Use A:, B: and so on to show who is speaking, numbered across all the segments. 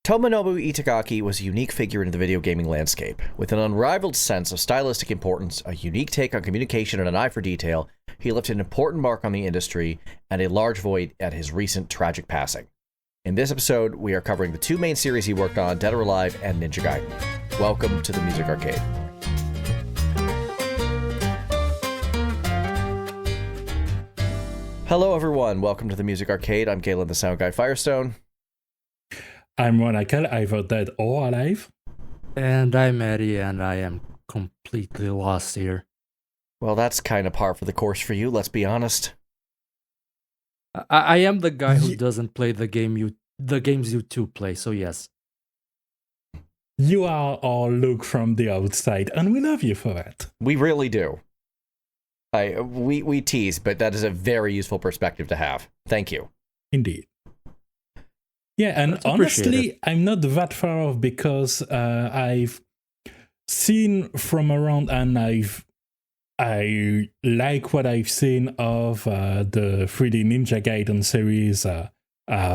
A: Tomonobu Itagaki was a unique figure in the video gaming landscape. With an unrivaled sense of stylistic importance, a unique take on communication, and an eye for detail, he left an important mark on the industry and a large void at his recent tragic passing. In this episode, we are covering the two main series he worked on, Dead or Alive and Ninja Gaiden. Welcome to the Music Arcade. Hello everyone, welcome to the Music Arcade. I'm Galen the Sound Guy Firestone.
B: I'm Monakel, either dead or alive.
C: And I'm Eddie, and I am completely lost here.
A: Well, that's kind of par for the course for you, let's be honest.
C: I am the guy who doesn't play the games you two play, so yes.
B: You are our look from the outside, and we love you for that.
A: We really do. We tease, but that is a very useful perspective to have. Thank you.
B: Indeed. Yeah, and honestly, I'm not that far off because I've seen from around, and I like what I've seen of the 3D Ninja Gaiden series a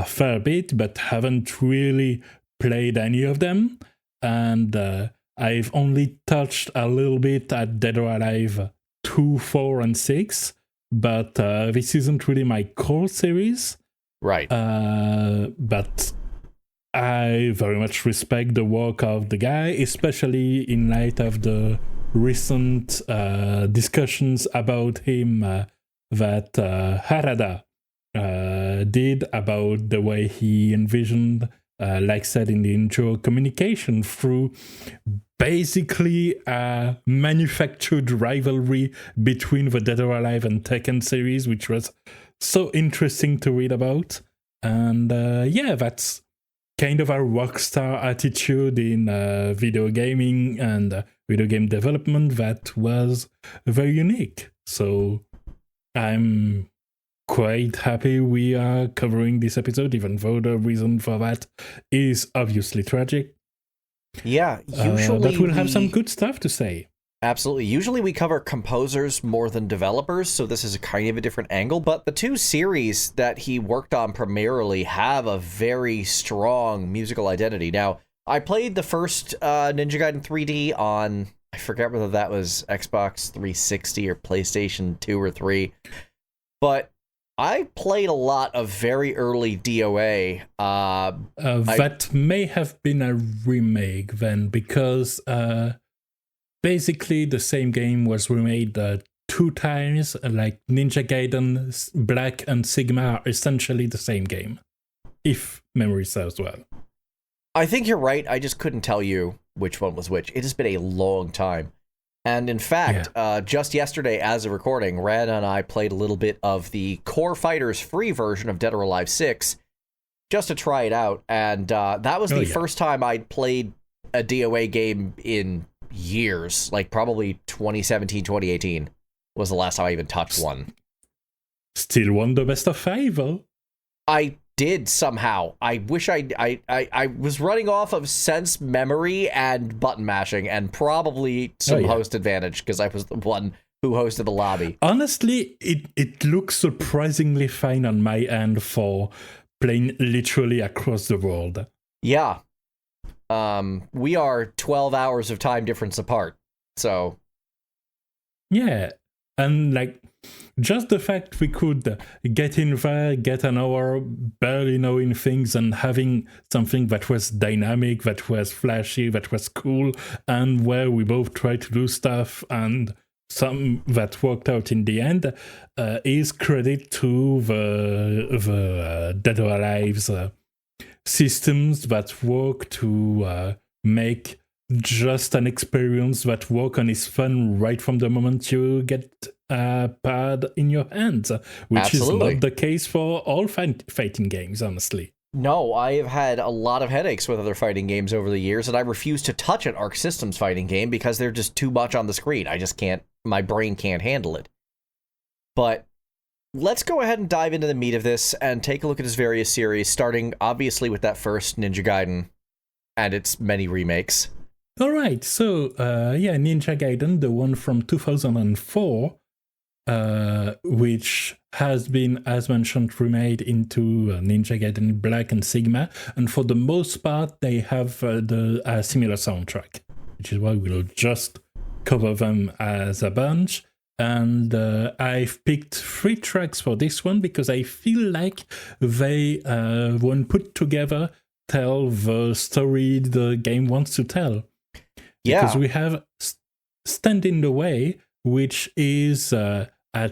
B: fair bit, but haven't really played any of them. And I've only touched a little bit at Dead or Alive 2, 4, and 6, but this isn't really my core series.
A: Right.
B: But I very much respect the work of the guy, especially in light of the recent discussions about him that Harada did about the way he envisioned, like said in the intro, communication through basically a manufactured rivalry between the Dead or Alive and Tekken series, which was so interesting to read about. And that's kind of a rockstar attitude in video gaming and video game development that was very unique. So I'm quite happy we are covering this episode, even though the reason for that is obviously tragic.
A: Yeah, usually
B: but we'll have some good stuff to say.
A: Absolutely. Usually we cover composers more than developers, so this is a kind of a different angle, but the two series that he worked on primarily have a very strong musical identity. Now, I played the first Ninja Gaiden 3D on, I forget whether that was Xbox 360 or PlayStation 2 or 3, but I played a lot of very early DOA.
B: That may have been a remake then, because basically the same game was remade 2 times, like Ninja Gaiden Black and Sigma are essentially the same game, if memory serves well.
A: I think you're right, I just couldn't tell you which one was which. It has been a long time. And in fact, just yesterday as a recording, Rad and I played a little bit of the Core Fighters free version of Dead or Alive 6, just to try it out, and that was the first time I'd played a DOA game in years, like probably 2017, 2018 was the last time I even touched one.
B: Still won the best of 5, though.
A: I did somehow. I wish I was running off of sense memory and button mashing and probably some host advantage because I was the one who hosted the lobby.
B: Honestly, it looks surprisingly fine on my end for playing literally across the world.
A: Yeah. We are 12 hours of time difference apart, so...
B: Yeah, and like, just the fact we could get in there, get an hour barely knowing things and having something that was dynamic, that was flashy, that was cool, and where we both tried to do stuff and some that worked out in the end, is credit to the Dead or Alive's systems that work to make just an experience that work and is fun right from the moment you get a pad in your hands, which
A: Absolutely.
B: Is not the case for all fighting games, honestly.
A: No, I have had a lot of headaches with other fighting games over the years, and I refuse to touch an Arc Systems fighting game because they're just too much on the screen. I just can't, my brain can't handle it. But let's go ahead and dive into the meat of this and take a look at his various series, starting obviously with that first Ninja Gaiden and its many remakes.
B: All right, so Ninja Gaiden, the one from 2004, which has been, as mentioned, remade into Ninja Gaiden Black and Sigma, and for the most part, they have the similar soundtrack, which is why we'll just cover them as a bunch. And I've picked 3 tracks for this one because I feel like they, when put together, tell the story the game wants to tell. Because we have Stand in the Way, which is a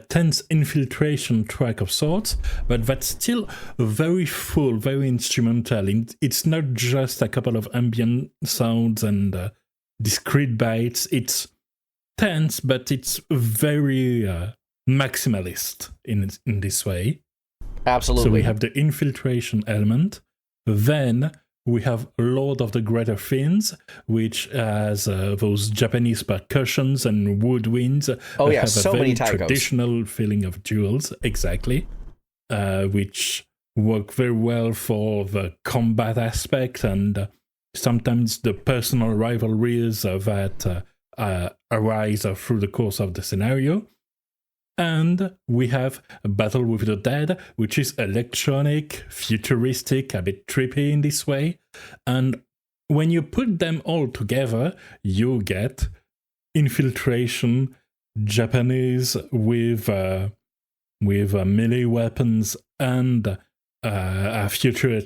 B: tense infiltration track of sorts, but that's still very full, very instrumental. It's not just a couple of ambient sounds and discrete bites. It's tense, but it's very maximalist in this way.
A: Absolutely.
B: So we have the infiltration element. Then we have Lord of the Greater Fiends, which has those Japanese percussions and woodwinds.
A: Oh yeah,
B: have
A: so
B: a very
A: many taikos.
B: Traditional feeling of duels, exactly, which work very well for the combat aspect and sometimes the personal rivalries that arise through the course of the scenario. And we have Battle with the Dead, which is electronic, futuristic, a bit trippy in this way. And when you put them all together, you get infiltration, Japanese with melee weapons and a future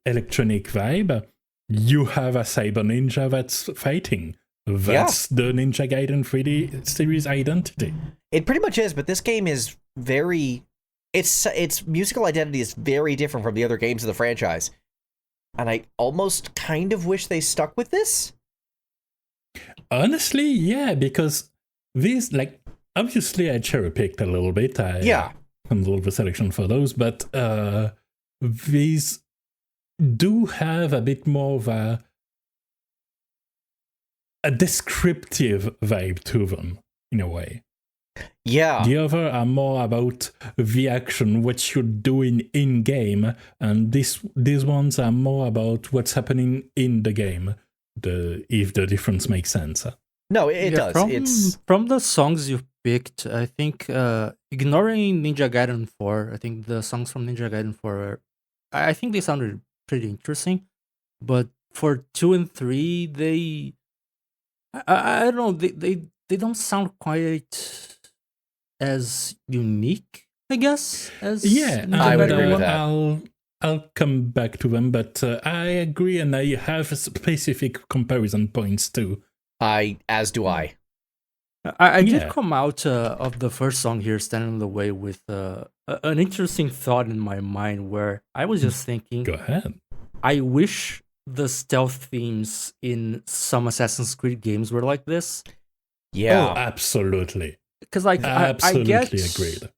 B: electronic vibe. You have a cyber ninja that's fighting. That's the Ninja Gaiden 3D series identity.
A: It pretty much is, but this game is very... Its musical identity is very different from the other games of the franchise. And I almost kind of wish they stuck with this.
B: Honestly, yeah, because these, like, obviously I cherry-picked a little bit. I handled the selection for those, but these do have a bit more of a descriptive vibe to them, in a way.
A: Yeah.
B: The other are more about the action, what you're doing in-game, and these ones are more about what's happening in the game, if the difference makes sense.
A: No, it does.
C: From the songs you've picked, I think, ignoring Ninja Gaiden 4, I think the songs from Ninja Gaiden 4, I think they sounded pretty interesting, but for 2 and 3, I don't know, they don't sound quite as unique, I guess, as
A: I would agree with that.
B: I'll come back to them, but I agree, and I have specific comparison points too.
A: As do I.
C: I did come out of the first song here, Standing in the Way, with an interesting thought in my mind where I was just thinking,
B: go ahead.
C: I wish the stealth themes in some Assassin's Creed games were like this.
A: Yeah.
B: Oh, absolutely.
C: Because like
B: absolutely agreed.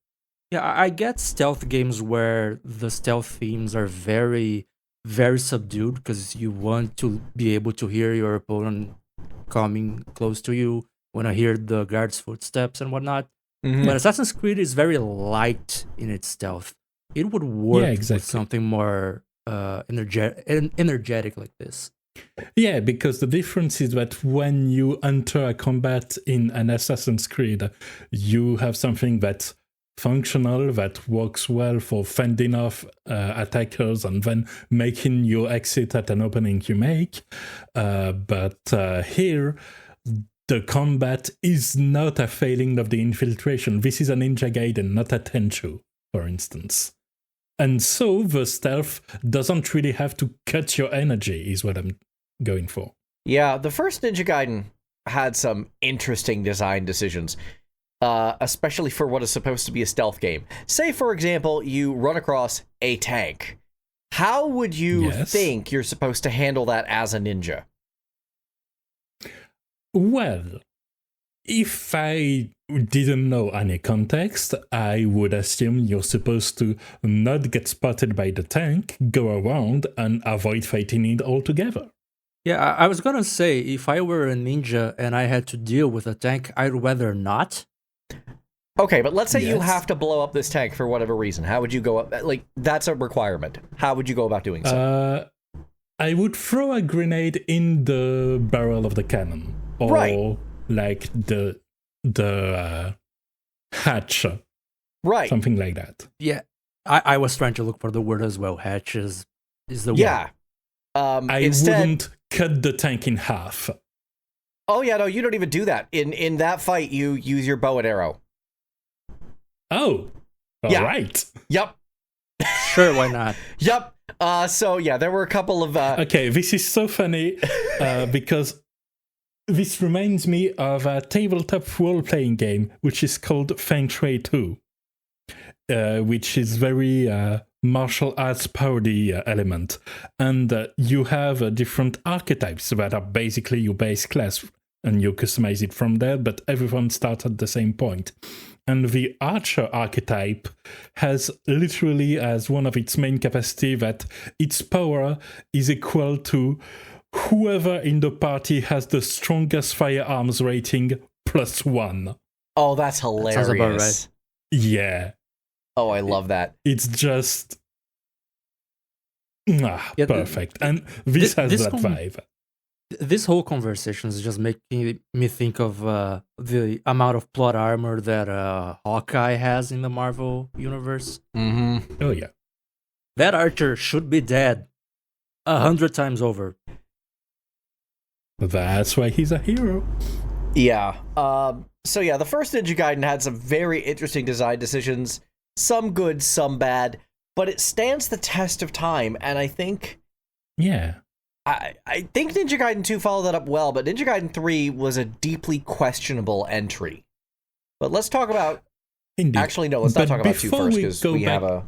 C: Yeah, I get stealth games where the stealth themes are very, very subdued because you want to be able to hear your opponent coming close to you, when I hear the guard's footsteps and whatnot. Mm-hmm. But Assassin's Creed is very light in its stealth. It would work with something more energetic like this.
B: Yeah, because the difference is that when you enter a combat in an Assassin's Creed, you have something that's functional, that works well for fending off attackers and then making your exit at an opening you make. But here, the combat is not a failing of the infiltration. This is a Ninja Gaiden, not a Tenchu, for instance. And so the stealth doesn't really have to cut your energy, is what I'm going for.
A: Yeah, the first Ninja Gaiden had some interesting design decisions, especially for what is supposed to be a stealth game. Say, for example, you run across a tank. How would you think you're supposed to handle that as a ninja?
B: Well, if I didn't know any context, I would assume you're supposed to not get spotted by the tank, go around, and avoid fighting it altogether.
C: Yeah, I was gonna say, if I were a ninja and I had to deal with a tank, I'd rather not.
A: Okay, but let's say you have to blow up this tank for whatever reason. How would you go up? Like, that's a requirement. How would you go about doing so?
B: I would throw a grenade in the barrel of the cannon. Or like the hatch,
A: Right.
B: something like that.
C: Yeah, I was trying to look for the word as well. Hatch is the word.
A: Yeah.
B: I wouldn't cut the tank in half.
A: Oh yeah, no, you don't even do that. In that fight, you use your bow and arrow.
B: Oh, all right.
A: Yep.
C: Sure, why not?
A: Yep. So yeah, there were a couple of.
B: Okay, this is so funny because this reminds me of a tabletop role-playing game which is called Feng Shui 2, which is very martial arts parody element, and you have different archetypes that are basically your base class, and you customize it from there. But everyone starts at the same point. And the archer archetype has literally as one of its main capacity that its power is equal to whoever in the party has the strongest firearms rating +1.
A: Oh, that's hilarious.
C: That sounds about right.
B: Yeah.
A: Oh, I love that.
B: It's just perfect. And this has
C: this
B: that vibe.
C: This whole conversation is just making me think of the amount of plot armor that Hawkeye has in the Marvel universe.
A: Mm-hmm.
B: Oh, yeah.
C: That archer should be dead 100 times over.
B: That's why he's a hero.
A: Yeah. So yeah, the first Ninja Gaiden had some very interesting design decisions. Some good, some bad. But it stands the test of time, and I think...
B: Yeah.
A: I think Ninja Gaiden 2 followed that up well, but Ninja Gaiden 3 was a deeply questionable entry. But let's talk about...
B: Indeed.
A: Actually, no, let's not talk about 2 first, because we have a...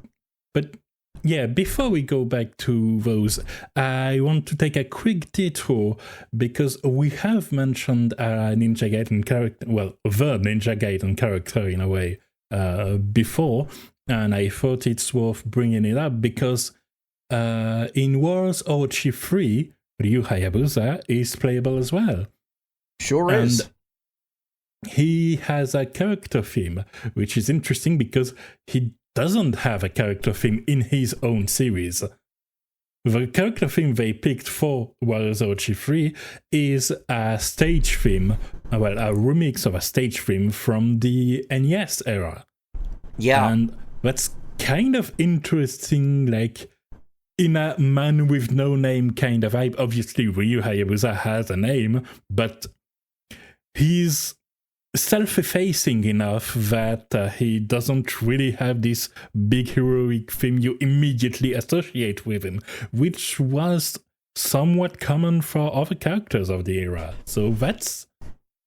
B: But yeah, before we go back to those, I want to take a quick detour, because we have mentioned Ninja Gaiden character, well, the Ninja Gaiden character in a way, before, and I thought it's worth bringing it up, because... in Wars Orochi 3, Ryu Hayabusa is playable as well.
A: Sure is.
B: And he has a character theme, which is interesting because he doesn't have a character theme in his own series. The character theme they picked for Wars Orochi 3 is a stage theme, well, a remix of a stage theme from the NES era.
A: Yeah.
B: And that's kind of interesting, like... in a man with no name kind of vibe. Obviously, Ryu Hayabusa has a name, but he's self-effacing enough that he doesn't really have this big heroic theme you immediately associate with him, which was somewhat common for other characters of the era. So that's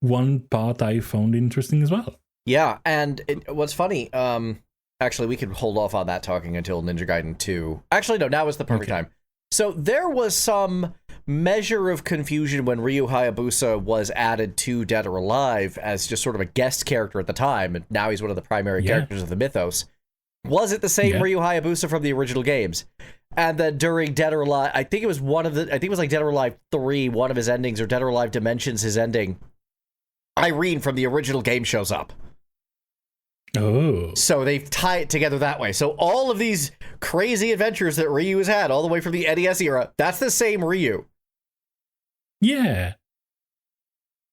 B: one part I found interesting as well.
A: Yeah, and what's funny... Actually, we could hold off on that talking until Ninja Gaiden 2. Actually, no, now is the perfect time. So there was some measure of confusion when Ryu Hayabusa was added to Dead or Alive as just sort of a guest character at the time, and now he's one of the primary characters of the mythos. Was it the same Ryu Hayabusa from the original games? And then during Dead or Alive, I think it was like Dead or Alive 3, one of his endings, or Dead or Alive Dimensions, his ending, Irene from the original game shows up.
B: Oh.
A: So they tie it together that way. So all of these crazy adventures that Ryu has had all the way from the NES era, that's the same Ryu.
B: Yeah.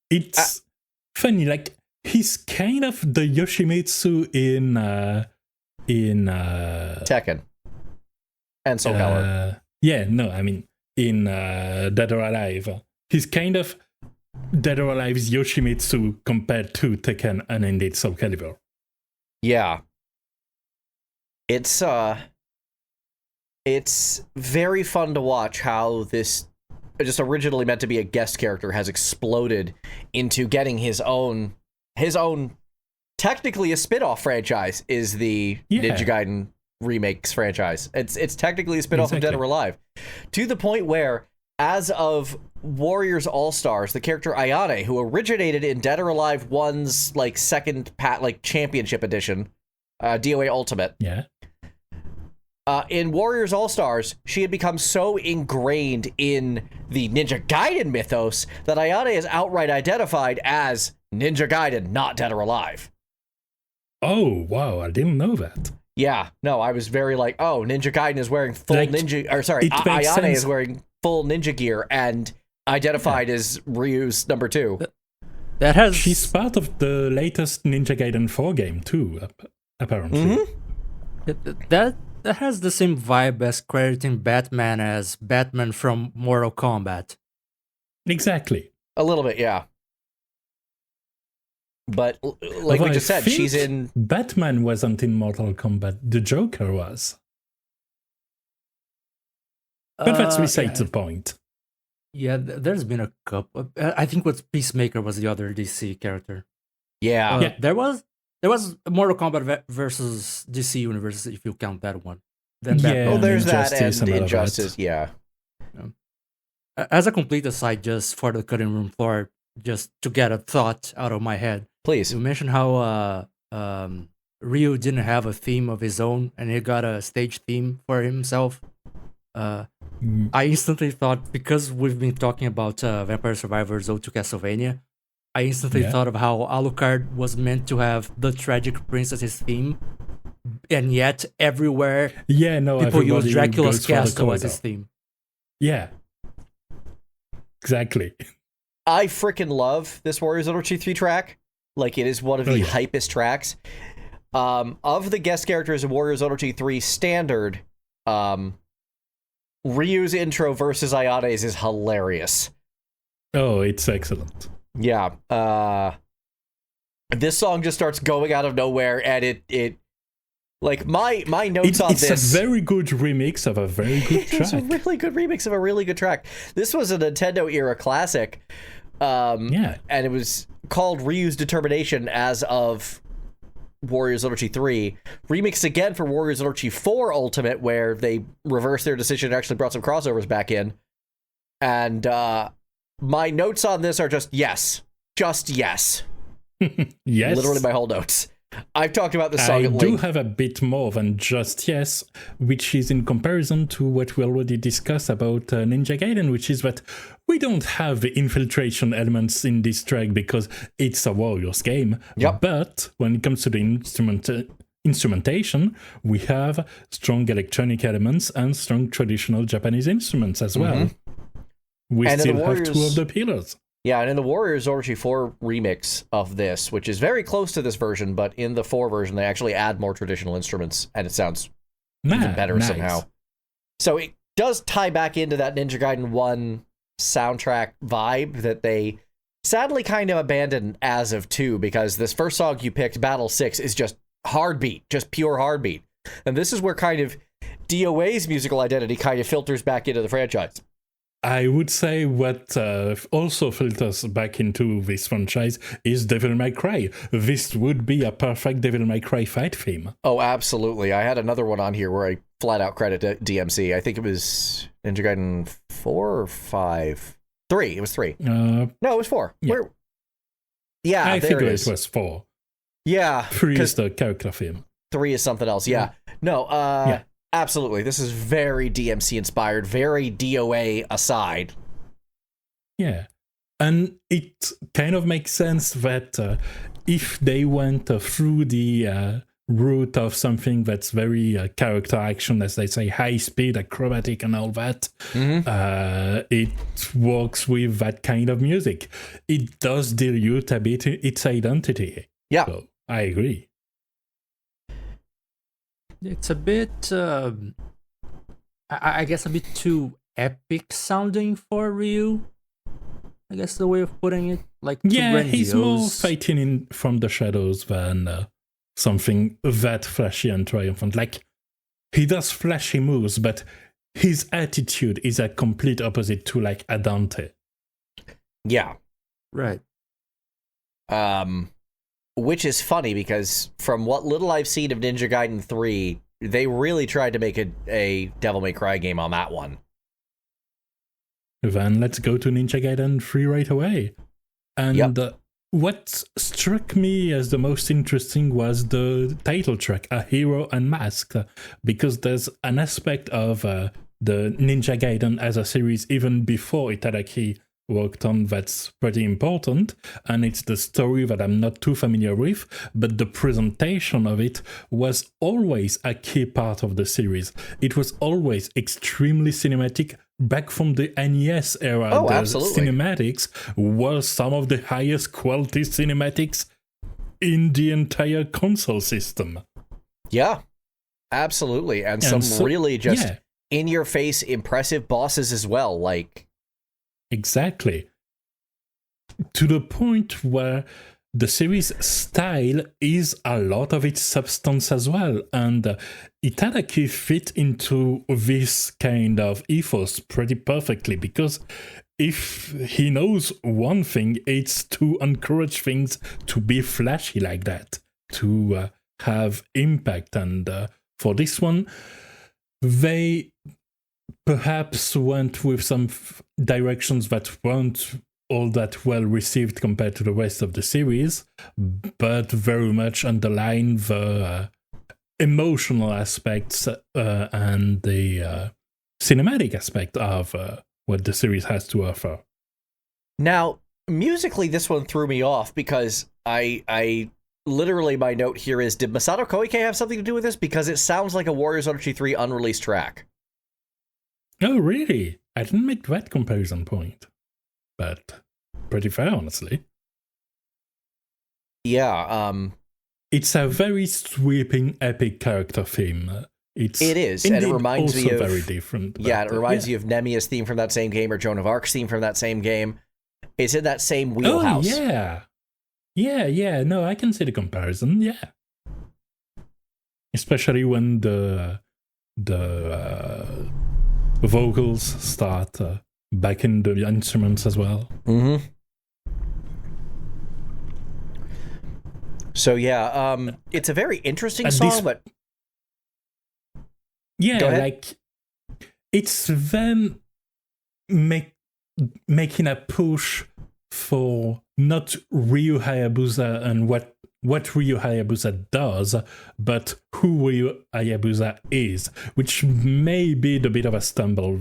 B: It's funny, like, he's kind of the Yoshimitsu in
A: Tekken. And Soul Calibur.
B: In Dead or Alive. He's kind of Dead or Alive's Yoshimitsu compared to Tekken and indeed Soul Calibur.
A: Yeah. It's very fun to watch how this just originally meant to be a guest character has exploded into getting his own technically a spin-off franchise is the Ninja Gaiden remakes franchise. It's technically a spin-off of Dead or Alive. To the point where, as of Warriors All-Stars, the character Ayane, who originated in Dead or Alive 1's like second championship edition, DOA Ultimate.
B: Yeah.
A: In Warriors All-Stars, she had become so ingrained in the Ninja Gaiden mythos that Ayane is outright identified as Ninja Gaiden, not Dead or Alive.
B: Oh, wow, I didn't know that.
A: Yeah, no, I was very like, oh, Ninja Gaiden is wearing full Ayane is wearing full ninja gear and identified as Ryu's number 2.
C: That has
B: She's part of the latest Ninja Gaiden 4 game too, apparently.
C: that has the same vibe as crediting Batman as Batman from Mortal Kombat.
B: Exactly.
A: A little bit, yeah. But like
B: Although
A: we
B: I
A: just said,
B: think
A: she's in.
B: Batman wasn't in Mortal Kombat. The Joker was. But that's beside the point.
C: Yeah, there's been a couple. I think what Peacemaker was the other DC character.
A: Yeah.
C: There was Mortal Kombat versus DC Universe, if you count that one. Then
B: Yeah.
C: Batman.
A: Oh, there's that
B: Injustice
A: and
B: and all of
A: Injustice,
B: that.
A: yeah.
C: As a complete aside, just for the cutting room floor, just to get a thought out of my head.
A: Please.
C: You mentioned how Ryu didn't have a theme of his own, and he got a stage theme for himself. I instantly thought, because we've been talking about Vampire Survivors Ode to Castlevania, I instantly thought of how Alucard was meant to have the Tragic Prince as his theme, and yet everywhere people use Dracula's Castle as his theme.
B: Yeah. Exactly.
A: I freaking love this Warriors Orochi 3 track. Like, it is one of the hypest tracks. Of the guest characters in Warriors Orochi 3 standard, Ryu's intro versus Ayane's is hilarious.
B: Oh, it's excellent.
A: Yeah. This song just starts going out of nowhere, and it like my notes on this.
B: It's a very good remix of a very good track.
A: It's a really good remix of a really good track. This was a Nintendo era classic. And it was called Ryu's Determination as of Warriors Orochi 3. Remixed again for Warriors Orochi 4 Ultimate, where they reversed their decision and actually brought some crossovers back in. And my notes on this are just yes. Just yes.
B: Yes.
A: Literally my whole notes. I've talked about this song at length.
B: I do have a bit more than just yes, which is in comparison to what we already discussed about Ninja Gaiden, which is that we don't have the infiltration elements in this track because it's a Warriors game.
A: Yep.
B: But when it comes to the instrumentation, we have strong electronic elements and strong traditional Japanese instruments as well. We still have two of the pillars.
A: Yeah, and in the Warriors Orochi 4 remix of this, which is very close to this version, but in the 4 version, they actually add more traditional instruments, and it sounds even better somehow. So it does tie back into that Ninja Gaiden 1 soundtrack vibe that they sadly kind of abandoned as of 2, because this first song you picked, Battle 6, is just hard beat, just pure hard beat. And this is where kind of DOA's musical identity kind of filters back into the franchise.
B: I would say what also filters back into this franchise is Devil May Cry. This would be a perfect Devil May Cry fight theme.
A: Oh, absolutely. I had another one on here where I flat out credit DMC. I think it was Ninja Gaiden 4 or 5? 3. It was 3. No, it was 4.
B: Yeah. I think it was 4.
A: Yeah.
B: 3 is the character theme.
A: 3 is something else. Yeah. No, absolutely. This is very DMC inspired, very DOA aside.
B: Yeah. And it kind of makes sense that if they went through the route of something that's very character action, as they say, high speed, acrobatic, and all that, it works with that kind of music. It does dilute a bit its identity.
A: Yeah.
B: So I agree.
C: It's a bit, I guess, a bit too epic sounding for Ryu. I guess the way of putting it, like grandiose.
B: He's more fighting in from the shadows than something that flashy and triumphant. Like, he does flashy moves, but his attitude is a complete opposite to like a Dante.
A: Yeah.
C: Right.
A: Which is funny because from what little I've seen of Ninja Gaiden 3, they really tried to make a Devil May Cry game on that one.
B: Then let's go to Ninja Gaiden 3 right away. And what struck me as the most interesting was the title track, A Hero Unmasked, because there's an aspect of the Ninja Gaiden as a series even before Itagaki worked on that's pretty important, and it's the story that I'm not too familiar with, but the presentation of it was always a key part of the series. It was always extremely cinematic, back from the NES era, the
A: absolutely.
B: cinematics were some of the highest quality cinematics in the entire console system.
A: Yeah, absolutely. And some really just in-your-face impressive bosses as well. Like,
B: exactly. To the point where the series' style is a lot of its substance as well, and Itagaki fit into this kind of ethos pretty perfectly, because if he knows one thing, it's to encourage things to be flashy like that, to have impact. And for this one, they perhaps went with some directions that weren't all that well received compared to the rest of the series, but very much underline the emotional aspects and the cinematic aspect of what the series has to offer.
A: Now, musically, this one threw me off because I literally, my note here is, did Masato Koike have something to do with this? Because it sounds like a Warriors Orochi 3 unreleased track.
B: Oh, really? I didn't make that comparison point. But pretty fair, honestly.
A: Yeah,
B: it's a very sweeping, epic character theme. It
A: is, and it reminds me of
B: very different.
A: Yeah, it reminds you of Nemia's theme from that same game, or Joan of Arc's theme from that same game. It's in that same wheelhouse.
B: Oh, yeah. No, I can see the comparison. Yeah, especially when the vocals start backing the instruments as well.
A: Mm-hmm. So yeah, it's a very interesting song, but
B: yeah, like it's them making a push for not Ryo Hayabusa and what Ryo Hayabusa does, but who Ryo Hayabusa is, which may be the bit of a stumble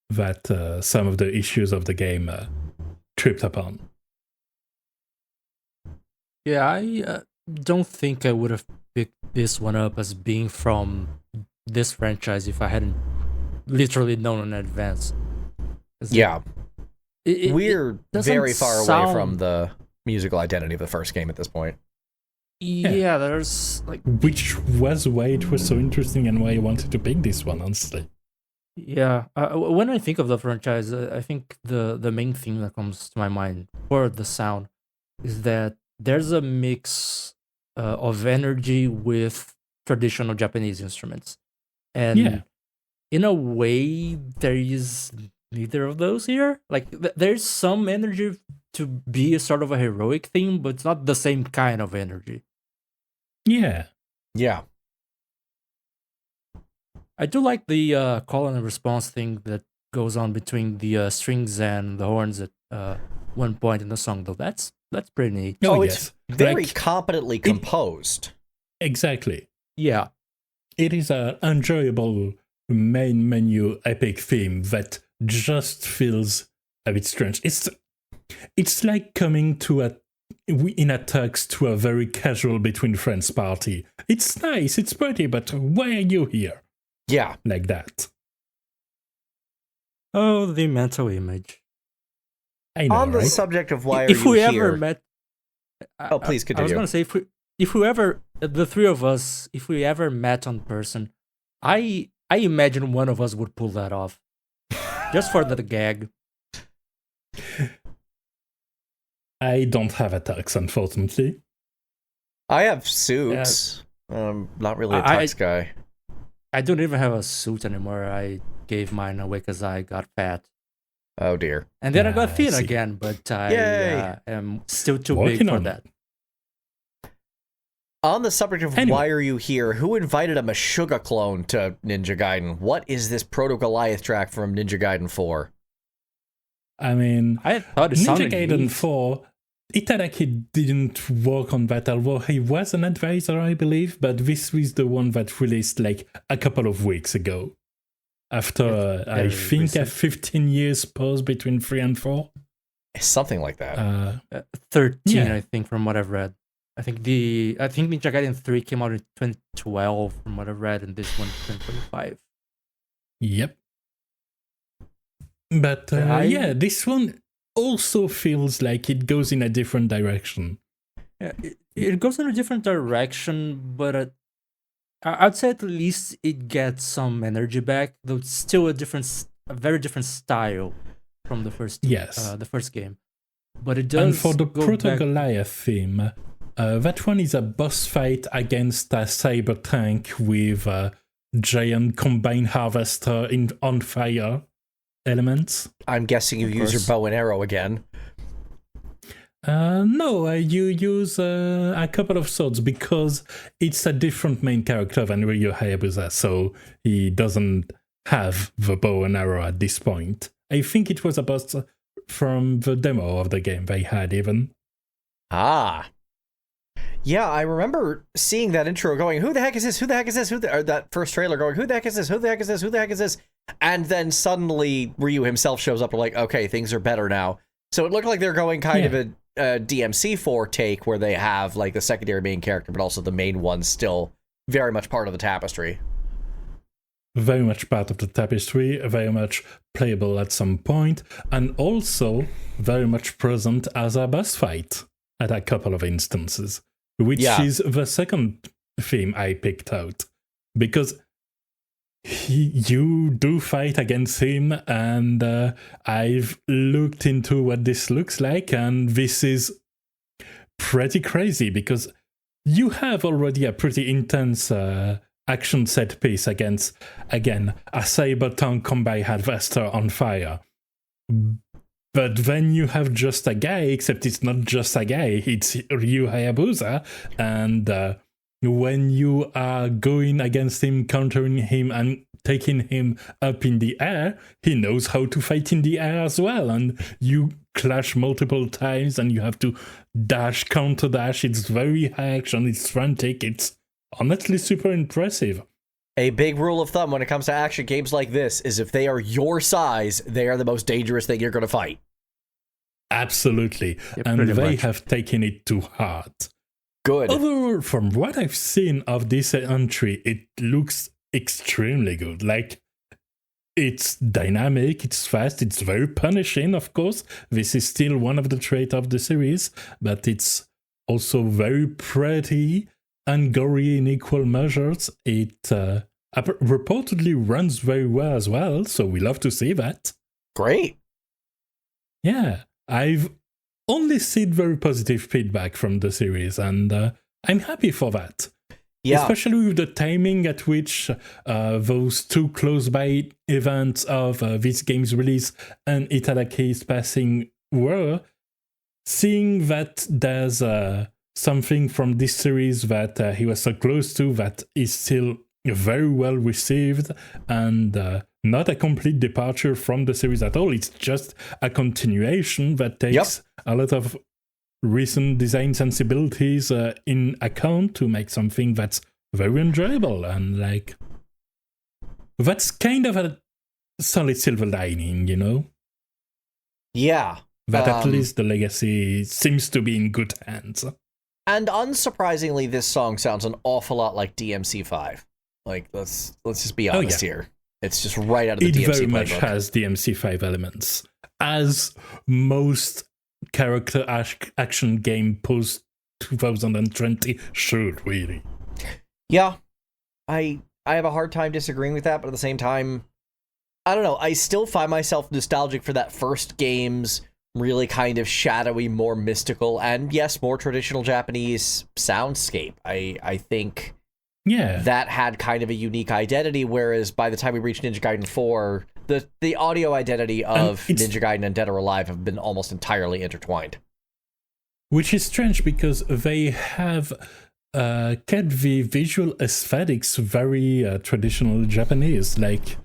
B: that some of the issues of the game tripped upon.
C: Yeah, I don't think I would have picked this one up as being from this franchise if I hadn't literally known in advance.
A: Yeah. We're very far away from the musical identity of the first game at this point.
C: Yeah, there's like...
B: Which was why it was so interesting and why I wanted to pick this one, honestly.
C: Yeah, when I think of the franchise, I think the main thing that comes to my mind for the sound is that there's a mix of energy with traditional Japanese instruments. And in a way, there is neither of those here. Like, there's some energy to be a sort of a heroic theme, but it's not the same kind of energy.
B: Yeah.
C: I do like the call and response thing that goes on between the strings and the horns at one point in the song, though. That's pretty neat.
A: It's very competently composed.
B: Exactly.
C: Yeah.
B: It is an enjoyable main menu epic theme that just feels a bit strange. It's like coming to in a tux to a very casual between friends party. It's nice, it's pretty, but why are you here?
A: Yeah.
B: Like that.
C: Oh, the mental image.
B: I know,
A: on the
B: right?
A: subject of why
C: if
A: are
C: we
A: you
C: ever
A: here?
C: met,
A: Please continue.
C: I was gonna say if we ever, the three of us, if we ever met on person, I imagine one of us would pull that off, just for the gag.
B: I don't have a tux, unfortunately.
A: I have suits. Not really a tux guy.
C: I don't even have a suit anymore. I gave mine away because I got fat.
A: Oh dear.
C: And then I got thin again, but I am still too big for that.
A: On the subject of why are you here, who invited a Meshuggah clone to Ninja Gaiden? What is this Proto-Goliath track from Ninja Gaiden 4?
B: I mean,
C: I thought it
B: Ninja Gaiden 4, Itagaki didn't work on that, although he was an advisor, I believe, but this was the one that released like a couple of weeks ago. After, I think, a 15 years pause between 3 and 4.
A: Something like that.
C: 13, I think, from what I've read. I think Ninja Gaiden 3 came out in 2012, from what I've read, and this one 2025.
B: Yep. But this one also feels like it goes in a different direction.
C: Yeah, it goes in a different direction, but I'd say at least it gets some energy back, though it's still a very different style from the first game. But it does.
B: And for the Proto-Goliath theme, that one is a boss fight against a cyber tank with a giant combine harvester on fire elements.
A: I'm guessing you use your bow and arrow again.
B: No, you use a couple of swords because it's a different main character than Ryo Hayabusa, so he doesn't have the bow and arrow at this point. I think it was a boss from the demo of the game they had even.
A: Ah. Yeah, I remember seeing that intro going, who the heck is this? Who the heck is this? Or that first trailer going, who the heck is this? Who the heck is this? Who the heck is this? And then suddenly Ryu himself shows up and like, okay, things are better now. So it looked like they're going kind of a DMC4 take where they have like the secondary main character, but also the main one still very much part of the tapestry.
B: Very much part of the tapestry, very much playable at some point, and also very much present as a boss fight at a couple of instances, which is the second theme I picked out. Because you do fight against him, and I've looked into what this looks like, and this is pretty crazy because you have already a pretty intense action set piece against, again, a cyber tank combine harvester on fire. But then you have just a guy, except it's not just a guy, it's Ryu Hayabusa, and when you are going against him, countering him, and taking him up in the air, he knows how to fight in the air as well, and you clash multiple times, and you have to dash, counter dash. It's very high action, it's frantic, it's honestly super impressive.
A: A big rule of thumb when it comes to action games like this is if they are your size, they are the most dangerous thing you're going to fight.
B: Absolutely, and they have taken it to heart.
A: Good.
B: Overall, from what I've seen of this entry, it looks extremely good. Like, it's dynamic, it's fast, it's very punishing, of course. This is still one of the traits of the series, but it's also very pretty and gory in equal measures. It reportedly runs very well as well, so we love to see that.
A: Great.
B: Yeah, I've only seen very positive feedback from the series, and I'm happy for that. Yeah. Especially with the timing at which those two close-by events of this game's release and Itadaki's passing were, seeing that there's something from this series that he was so close to that is still very well received, and not a complete departure from the series at all. It's just a continuation that takes a lot of recent design sensibilities in account to make something that's very enjoyable, and like, that's kind of a solid silver lining, you know?
A: Yeah.
B: That at least the legacy seems to be in good hands.
A: And unsurprisingly, this song sounds an awful lot like DMC5. Like, let's just be honest here. It's just right out of the DMC playbook. It very much
B: has DMC5 elements, as most character action game post 2020 should, really.
A: Yeah, I have a hard time disagreeing with that, but at the same time, I don't know, I still find myself nostalgic for that first game's really kind of shadowy, more mystical, and yes, more traditional Japanese soundscape. I think that had kind of a unique identity, whereas by the time we reached Ninja Gaiden 4, the audio identity of Ninja Gaiden and Dead or Alive have been almost entirely intertwined.
B: Which is strange, because they have kept the visual aesthetics very traditional Japanese. Like,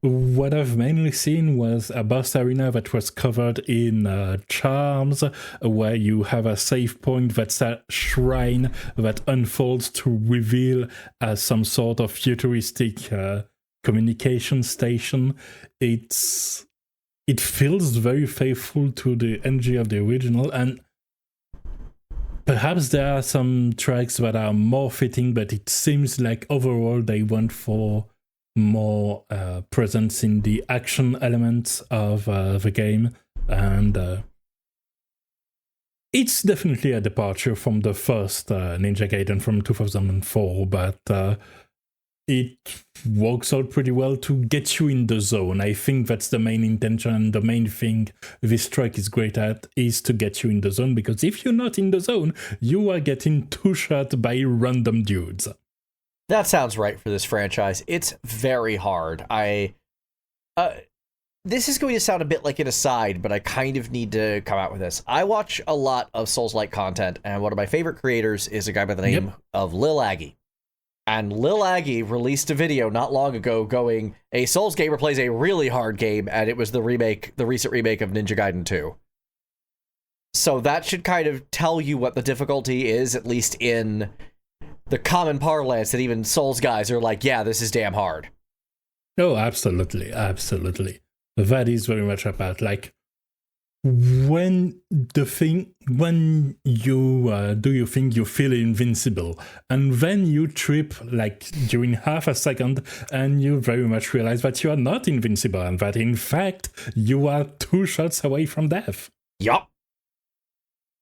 B: what I've mainly seen was a boss arena that was covered in charms, where you have a save point that's a shrine that unfolds to reveal some sort of futuristic communication station. It feels very faithful to the energy of the original, and perhaps there are some tracks that are more fitting, but it seems like overall they went for more presence in the action elements of the game, and it's definitely a departure from the first Ninja Gaiden from 2004, but it works out pretty well to get you in the zone. I think that's the main intention, and the main thing this track is great at is to get you in the zone, because if you're not in the zone, you are getting two-shot by random dudes.
A: That sounds right for this franchise. It's very hard. This is going to sound a bit like an aside, but I kind of need to come out with this. I watch a lot of Souls-like content, and one of my favorite creators is a guy by the name of Lil Aggie. And Lil Aggie released a video not long ago going, a Souls gamer plays a really hard game, and it was the recent remake of Ninja Gaiden 2. So that should kind of tell you what the difficulty is, at least in the common parlance, that even Souls guys are like, yeah, this is damn hard.
B: Oh, absolutely, absolutely. That is very much about, like, when you do you think you feel invincible, and then you trip like during half a second, and you very much realize that you are not invincible, and that in fact you are 2 shots away from death.
A: Yup.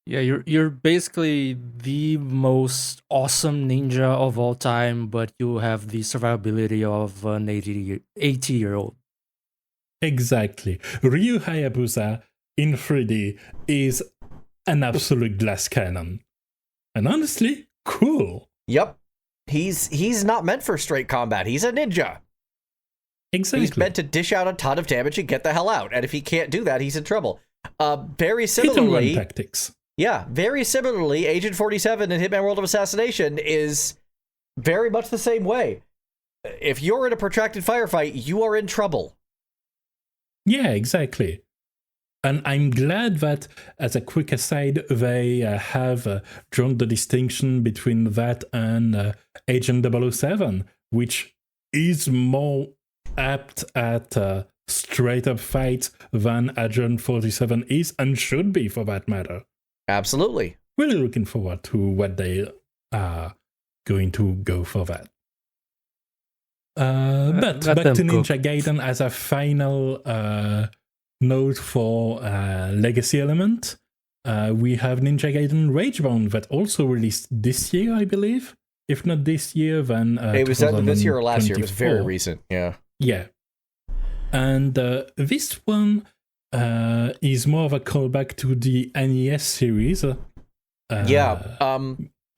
C: Yeah, you're basically the most awesome ninja of all time, but you have the survivability of an 80-year-old.
B: Exactly. Ryu Hayabusa in 3D is an absolute glass cannon. And honestly, cool.
A: Yep. He's not meant for straight combat. He's a ninja.
B: Exactly.
A: He's meant to dish out a ton of damage and get the hell out. And if he can't do that, he's in trouble. Very similarly,
B: hit and run tactics.
A: Yeah, very similarly, Agent 47 in Hitman World of Assassination is very much the same way. If you're in a protracted firefight, you are in trouble.
B: Yeah, exactly. And I'm glad that, as a quick aside, they have drawn the distinction between that and Agent 007, which is more apt at straight-up fights than Agent 47 is, and should be, for that matter.
A: Absolutely.
B: Really looking forward to what they are going to go for that. But back to Ninja Gaiden as a final note for legacy element. We have Ninja Gaiden Ragebound that also released this year, I believe. If not this year, then
A: it was either this year or last year. It was very recent. Yeah.
B: Yeah. And this one is more of a callback to the NES series.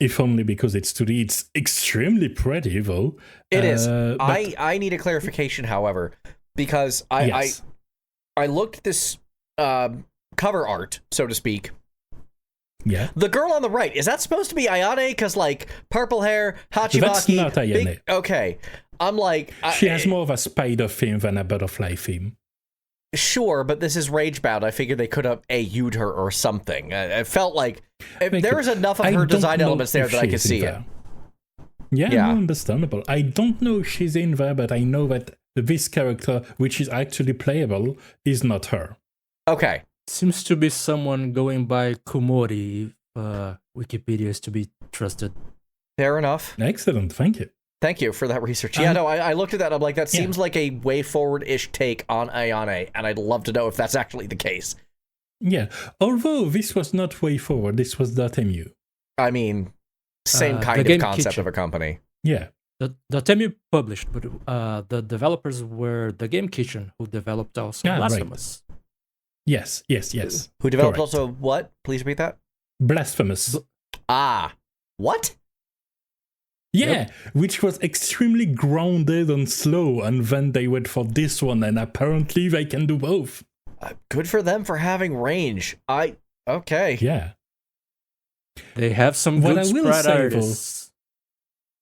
B: If only because it's 2D. It's extremely pretty, though.
A: It is. I need a clarification, however, because I looked at this cover art, so to speak.
B: Yeah.
A: The girl on the right, is that supposed to be Ayane? Because, like, purple hair, Hachimaki.
B: That's not Ayane.
A: Okay. I'm like...
B: She has more of a spider theme than a butterfly theme.
A: Sure, but this is Ragebound. I figured they could have AU'd her or something. It felt like there was enough of her design elements there that I could see it.
B: Yeah, no, understandable. I don't know if she's in there, but I know that this character, which is actually playable, is not her.
A: Okay.
C: Seems to be someone going by Kumori. Wikipedia is to be trusted.
A: Fair enough.
B: Excellent, thank you.
A: Thank you for that research. Yeah, no, I looked at that. I'm like, that seems like a way forward-ish take on Ayane, and I'd love to know if that's actually the case.
B: Yeah, although this was not way forward, this was .mu.
A: I mean, same kind of concept Kitchen. Of a company.
B: Yeah.
C: The .mu published, but the developers were the Game Kitchen, who developed also Blasphemous.
B: Right. Yes.
A: Who developed
B: Correct.
A: also what? Please repeat that.
B: Blasphemous.
A: What?
B: Yeah, which was extremely grounded and slow, and then they went for this one, and apparently they can do both.
A: Good for them for having range. Okay.
B: Yeah.
C: They have some good spread artists.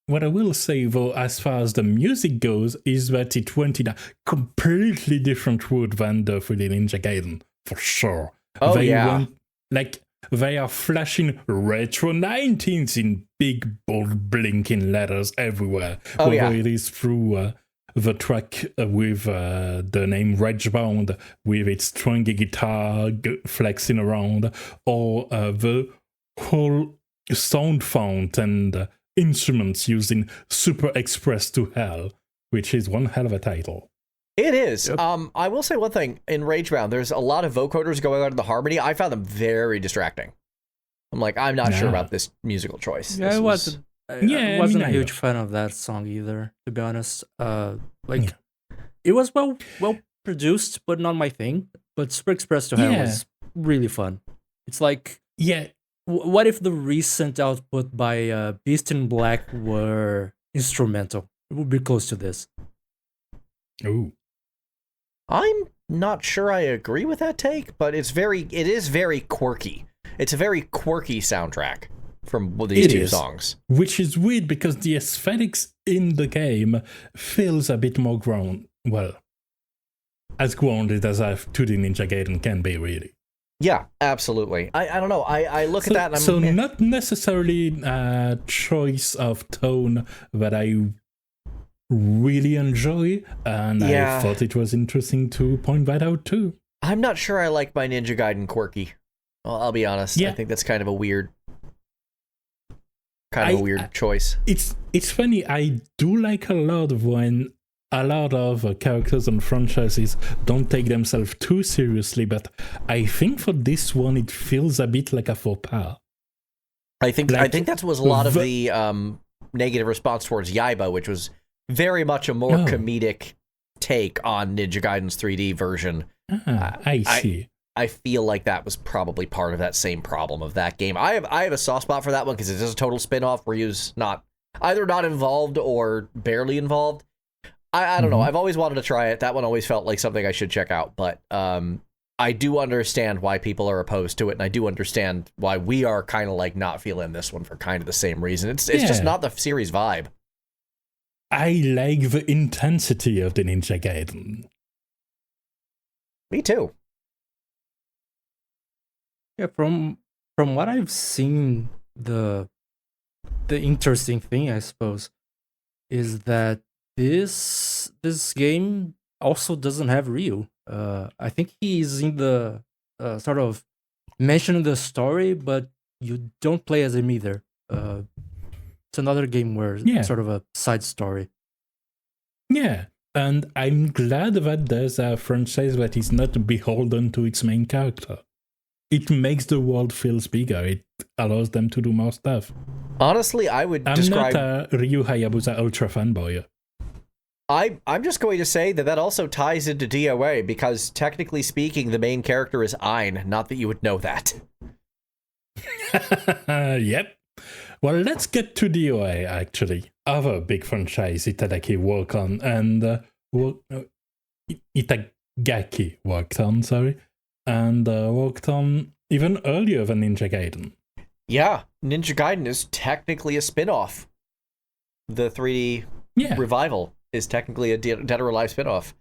B: What I will say, though, as far as the music goes, is that it went in a completely different route than the 3D Ninja Gaiden, for sure. They are flashing Retro 19s in big, bold, blinking letters everywhere. Whether it is through the track with the name Ragebound, with its stringy guitar flexing around, or the whole sound font and instruments using Super Express to Hell. which is one hell of a title.
A: It is.
C: Yep.
A: I will say one thing. In Ragebound, there's a lot of vocoders going on in the harmony. I found them very distracting. I'm like, I'm not sure about this musical choice.
C: Yeah, I wasn't a
B: neither.
C: huge fan of that song either, to be honest. It was well produced, but not my thing. But Super Express to Hell was really fun. It's like, what if the recent output by Beast in Black were instrumental? It would be close to this.
B: Ooh.
A: I'm not sure I agree with that take, but it is very quirky. It's a very quirky soundtrack from these two songs.
B: Which is weird because the aesthetics in the game feels a bit more as grounded as a 2D Ninja Gaiden can be, really.
A: Yeah, absolutely. I don't know. I look at that and I'm...
B: not necessarily a choice of tone that I really enjoy, and I thought it was interesting to point that out too.
A: I'm not sure I like my Ninja Gaiden quirky. Well, I'll be honest. Yeah. I think that's kind of a weird choice.
B: It's funny. I do like a lot when a lot of characters and franchises don't take themselves too seriously, but I think for this one it feels a bit like a faux pas.
A: I think that was a lot of the negative response towards Yaiba, which was very much a more comedic take on Ninja Gaiden's 3D version.
B: I see.
A: I feel like that was probably part of that same problem of that game. I have a soft spot for that one because it is a total spin-off. Ryu's either not involved or barely involved. I don't know. I've always wanted to try it. That one always felt like something I should check out. But I do understand why people are opposed to it, and I do understand why we are kind of like not feeling this one for kind of the same reason. It's just not the series vibe.
B: I like the intensity of the Ninja Gaiden.
A: Me too.
C: Yeah, from what I've seen, the interesting thing, I suppose, is that this game also doesn't have Ryu. I think he's in the sort of mentioned in the story, but you don't play as him either. It's another game where sort of a side story.
B: Yeah, and I'm glad that there's a franchise that is not beholden to its main character. It makes the world feels bigger. It allows them to do more stuff.
A: Honestly, I would describe...
B: I'm not a Ryu Hayabusa ultra fanboy.
A: I'm just going to say that also ties into DOA, because technically speaking, the main character is Ein, not that you would know that.
B: Yep. Well, let's get to DOA, actually. Other big franchise Itagaki worked on, and Itagaki worked on, and worked on even earlier than Ninja Gaiden.
A: Yeah, Ninja Gaiden is technically a spin-off. The 3D revival is technically a Dead or Alive spin-off.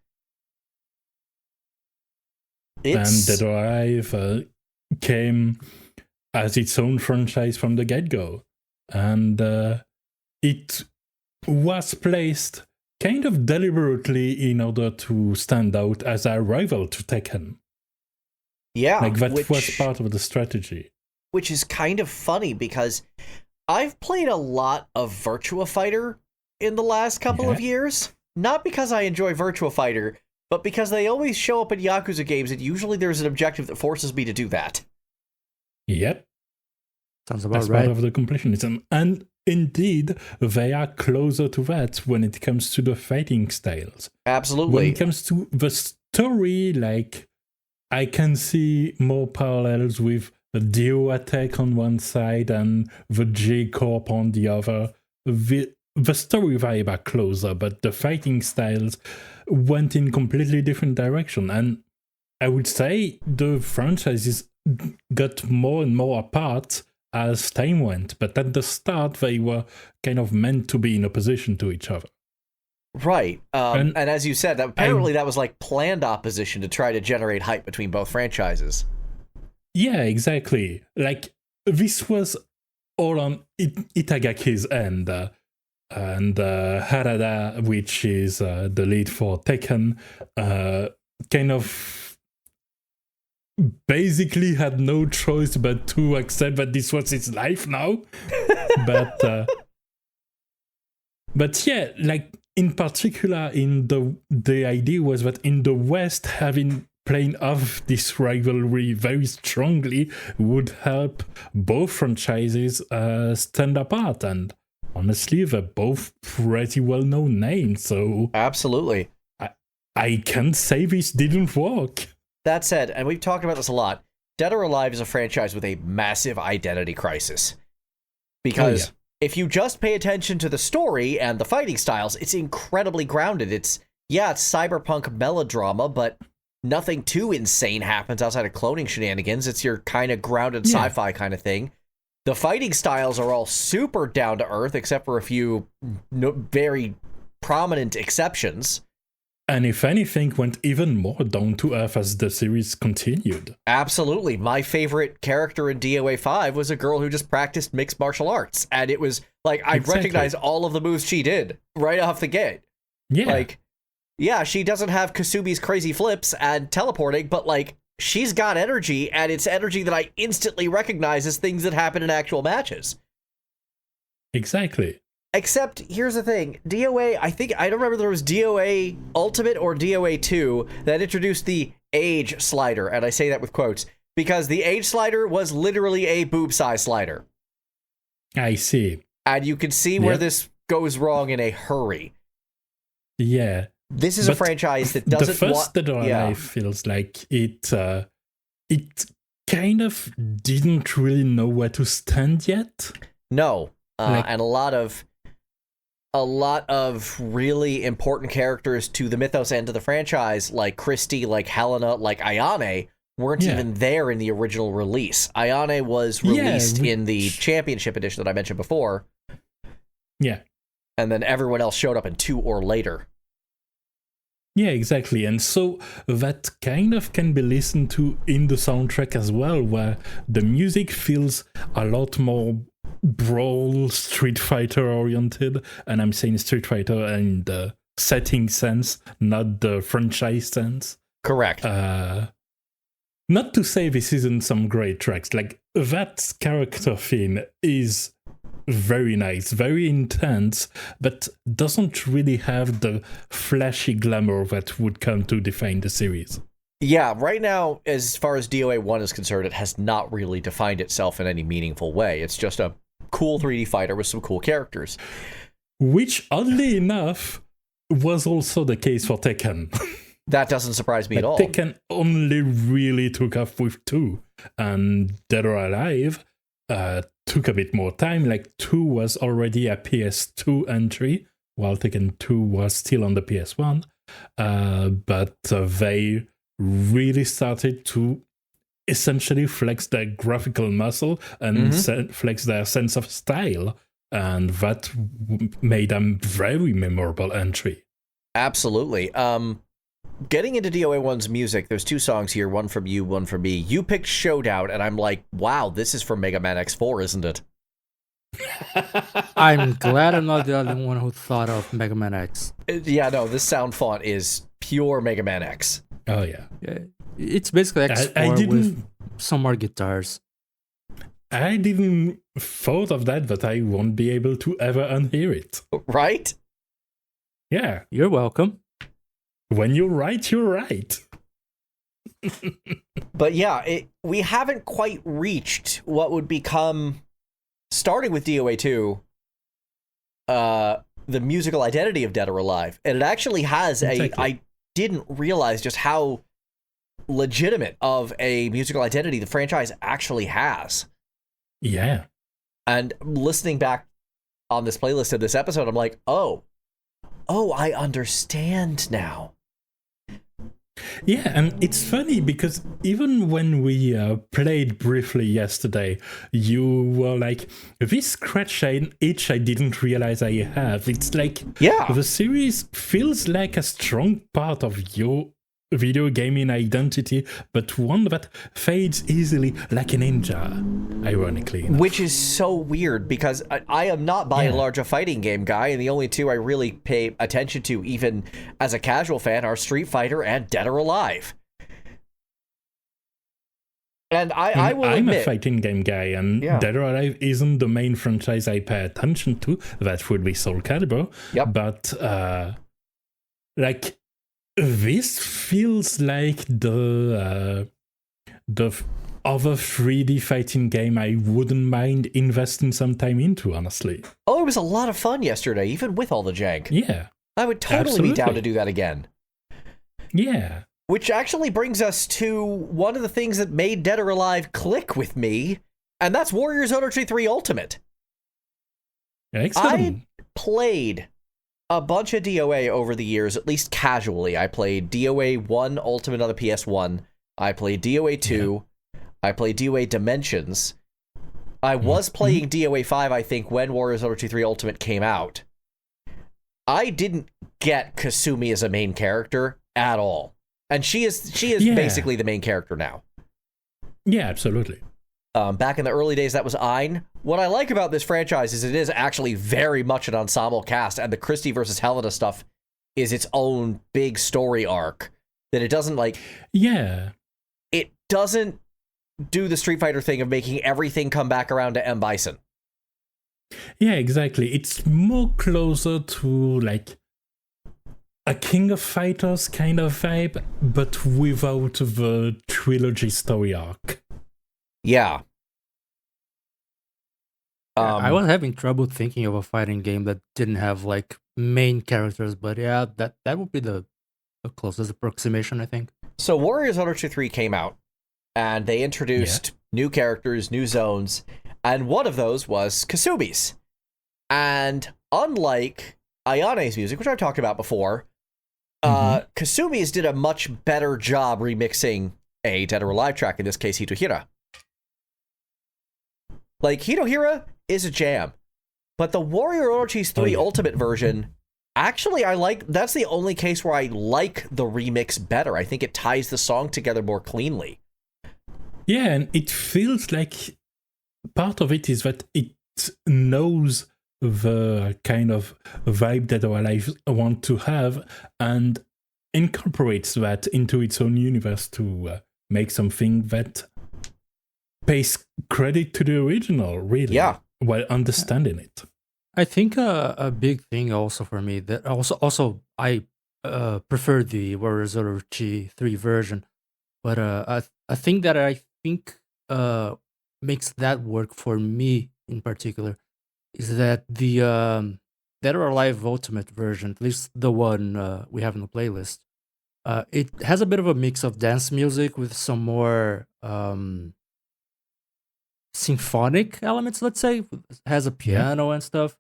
B: And Dead or Alive came as its own franchise from the get-go. And it was placed kind of deliberately in order to stand out as a rival to Tekken.
A: Yeah.
B: Like that was part of the strategy.
A: Which is kind of funny because I've played a lot of Virtua Fighter in the last couple of years. Not because I enjoy Virtua Fighter, but because they always show up in Yakuza games and usually there's an objective that forces me to do that.
B: Yep.
C: Sounds about
B: right. As part of the completionism. And indeed, they are closer to that when it comes to the fighting styles.
A: Absolutely.
B: When it comes to the story, like, I can see more parallels with the D.O attack on one side and the J-Corp on the other. The story vibe are closer, but the fighting styles went in completely different direction. And I would say the franchises got more and more apart as time went, but at the start they were kind of meant to be in opposition to each other.
A: Right. And as you said, apparently that was like planned opposition to try to generate hype between both franchises. Yeah,
B: exactly. Like, this was all on Itagaki's end. And Harada, which is the lead for Tekken, kind of basically had no choice but to accept that this was his life now. But But yeah, like in particular, in the idea was that in the West, having playing off this rivalry very strongly would help both franchises stand apart. And honestly, they're both pretty well-known names, so
A: absolutely,
B: I can't say this didn't work.
A: That said, and we've talked about this a lot, Dead or Alive is a franchise with a massive identity crisis. Because if you just pay attention to the story and the fighting styles, it's incredibly grounded. It's cyberpunk melodrama, but nothing too insane happens outside of cloning shenanigans. It's your kind of grounded sci-fi kind of thing. The fighting styles are all super down to earth, except for a few very prominent exceptions.
B: And if anything, went even more down to earth as the series continued.
A: Absolutely. My favorite character in DOA 5 was a girl who just practiced mixed martial arts. And it was like, I recognized all of the moves she did right off the gate.
B: Yeah.
A: Like, yeah, she doesn't have Kasumi's crazy flips and teleporting, but like, she's got energy, and it's energy that I instantly recognize as things that happen in actual matches.
B: Exactly.
A: Except, here's the thing, DOA, I don't remember there was DOA Ultimate or DOA 2 that introduced the age slider, and I say that with quotes, because the age slider was literally a boob size slider.
B: I see.
A: And you can see where this goes wrong in a hurry.
B: Yeah.
A: This is a franchise that doesn't
B: the first Dead or Alive feels like it kind of didn't really know where to stand yet.
A: No. And a lot of really important characters to the mythos end of the franchise, like Christy, like Helena, like Ayane, weren't even there in the original release. Ayane was released in the Championship Edition that I mentioned before.
B: Yeah.
A: And then everyone else showed up in 2 or later.
B: Yeah, exactly. And so that kind of can be listened to in the soundtrack as well, where the music feels a lot more brawl Street Fighter oriented, and I'm saying Street Fighter in the setting sense, not the franchise sense.
A: Correct.
B: Not to say this isn't some great tracks, like that character theme is very nice, very intense, but doesn't really have the flashy glamour that would come to define the series.
A: Yeah, right now, as far as DOA 1 is concerned, it has not really defined itself in any meaningful way. It's just a cool 3D fighter with some cool characters.
B: Which, oddly enough, was also the case for Tekken.
A: That doesn't surprise me at all.
B: Tekken only really took off with 2, and Dead or Alive took a bit more time. Like 2 was already a PS2 entry, while Tekken 2 was still on the PS1. But they really started to essentially flex their graphical muscle and flex their sense of style, and that made them very memorable entry.
A: Absolutely. Getting into DOA 1's music, there's 2 songs here, one from you, one from me. You picked Showdown, and I'm like, wow, this is from Mega Man X4, isn't it?
C: I'm glad I'm not the only one who thought of Mega Man X.
A: Yeah, no, this sound font is pure Mega Man X.
B: Oh, yeah.
C: It's basically X4 with some more guitars.
B: I didn't thought of that, but I won't be able to ever unhear it.
A: Right?
B: Yeah.
C: You're welcome.
B: When you're right, you're right.
A: But yeah, we haven't quite reached what would become, starting with DOA 2, the musical identity of Dead or Alive. And it actually has I didn't realize just how legitimate of a musical identity the franchise actually has.
B: Yeah.
A: And listening back on this playlist of this episode, I'm like, oh, I understand now.
B: Yeah, and it's funny because even when we played briefly yesterday, you were like, this scratch itch I didn't realize I have. It's like, the series feels like a strong part of your video gaming identity, but one that fades easily like a ninja, ironically enough.
A: Which is so weird, because I am not by and large a fighting game guy, and the only 2 I really pay attention to, even as a casual fan, are Street Fighter and Dead or Alive. And I will
B: I'm
A: admit,
B: a fighting game guy, and Dead or Alive isn't the main franchise I pay attention to. That would be Soul Calibur.
A: Yep.
B: But like this feels like the other 3D fighting game I wouldn't mind investing some time into, honestly.
A: Oh, it was a lot of fun yesterday, even with all the jank.
B: Yeah.
A: I would totally be down to do that again.
B: Yeah.
A: Which actually brings us to one of the things that made Dead or Alive click with me, and that's Warriors Orochi 3 Ultimate.
B: Excellent.
A: I played a bunch of DOA over the years, at least casually. I played DOA 1 Ultimate on the PS1. I played DOA 2. Yeah. I played DOA Dimensions. I was playing DOA 5, I think, when Warriors Orochi 3 Ultimate came out. I didn't get Kasumi as a main character at all. And she is basically the main character now.
B: Yeah, absolutely.
A: Back in the early days, that was Ain. What I like about this franchise is it is actually very much an ensemble cast, and the Christie versus Helena stuff is its own big story arc. That it doesn't it doesn't do the Street Fighter thing of making everything come back around to M. Bison.
B: Yeah, exactly. It's more closer to like a King of Fighters kind of vibe, but without the trilogy story arc.
A: Yeah.
C: I was having trouble thinking of a fighting game that didn't have like main characters, but yeah, that would be the closest approximation, I think.
A: So Warriors Orochi 3 came out, and they introduced new characters, new zones, and one of those was Kasumi's. And unlike Ayane's music, which I've talked about before, Kasumi's did a much better job remixing a Dead or Alive track, in this case, Hitohira. Like, Hitohira is a jam, but the Warrior Orochi 3 Ultimate version, actually, that's the only case where I like the remix better. I think it ties the song together more cleanly.
B: Yeah, and it feels like part of it is that it knows the kind of vibe that our lives want to have and incorporates that into its own universe to make something that pays credit to the original, really, while understanding it.
C: I think a big thing also for me that also I prefer the Warriors Orochi 3 version, but a thing that I think makes that work for me in particular is that the Dead or Alive Ultimate version, at least the one we have in the playlist, it has a bit of a mix of dance music with some more symphonic elements, let's say. It has a piano and stuff,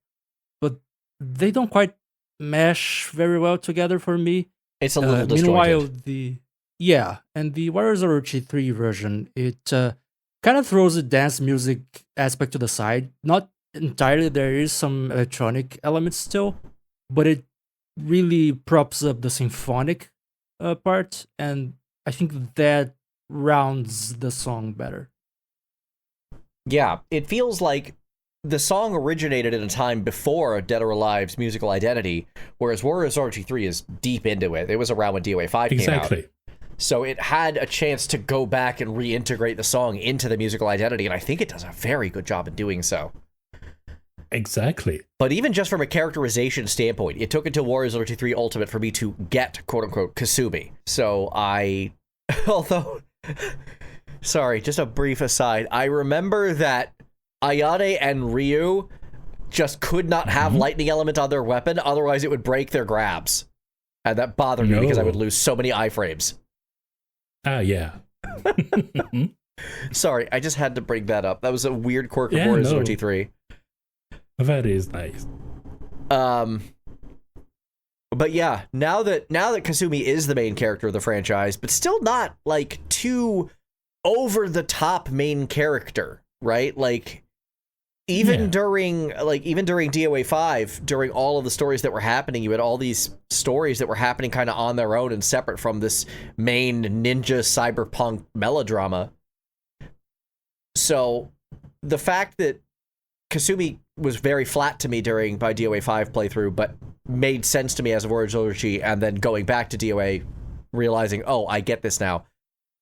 C: but they don't quite mesh very well together for me.
A: It's a little disjointed.
C: Meanwhile, and the Warriors Orochi 3 version, it kind of throws the dance music aspect to the side. Not entirely, there is some electronic elements still, but it really props up the symphonic part, and I think that rounds the song better.
A: Yeah, it feels like the song originated in a time before Dead or Alive's musical identity, whereas Warriors Orochi 3 is deep into it. It was around when DOA 5 came out. So it had a chance to go back and reintegrate the song into the musical identity, and I think it does a very good job in doing so.
B: Exactly.
A: But even just from a characterization standpoint, it took until Warriors Orochi 3 Ultimate for me to get, quote-unquote, Kasumi. So although... Sorry, just a brief aside. I remember that Ayane and Ryu just could not have lightning element on their weapon, otherwise it would break their grabs. And that bothered me because I would lose so many iframes.
B: Yeah.
A: Sorry, I just had to bring that up. That was a weird quirk of Warriors Orochi 3.
B: That is nice.
A: But yeah, now that Kasumi is the main character of the franchise, but still not like too over the top main character, right? Like even during DOA 5, during all of the stories that were happening, you had all these stories that were happening kind of on their own and separate from this main ninja cyberpunk melodrama. So the fact that Kasumi was very flat to me during my DOA 5 playthrough, but made sense to me as a Warriors Orochi, and then going back to DOA, realizing, oh, I get this now.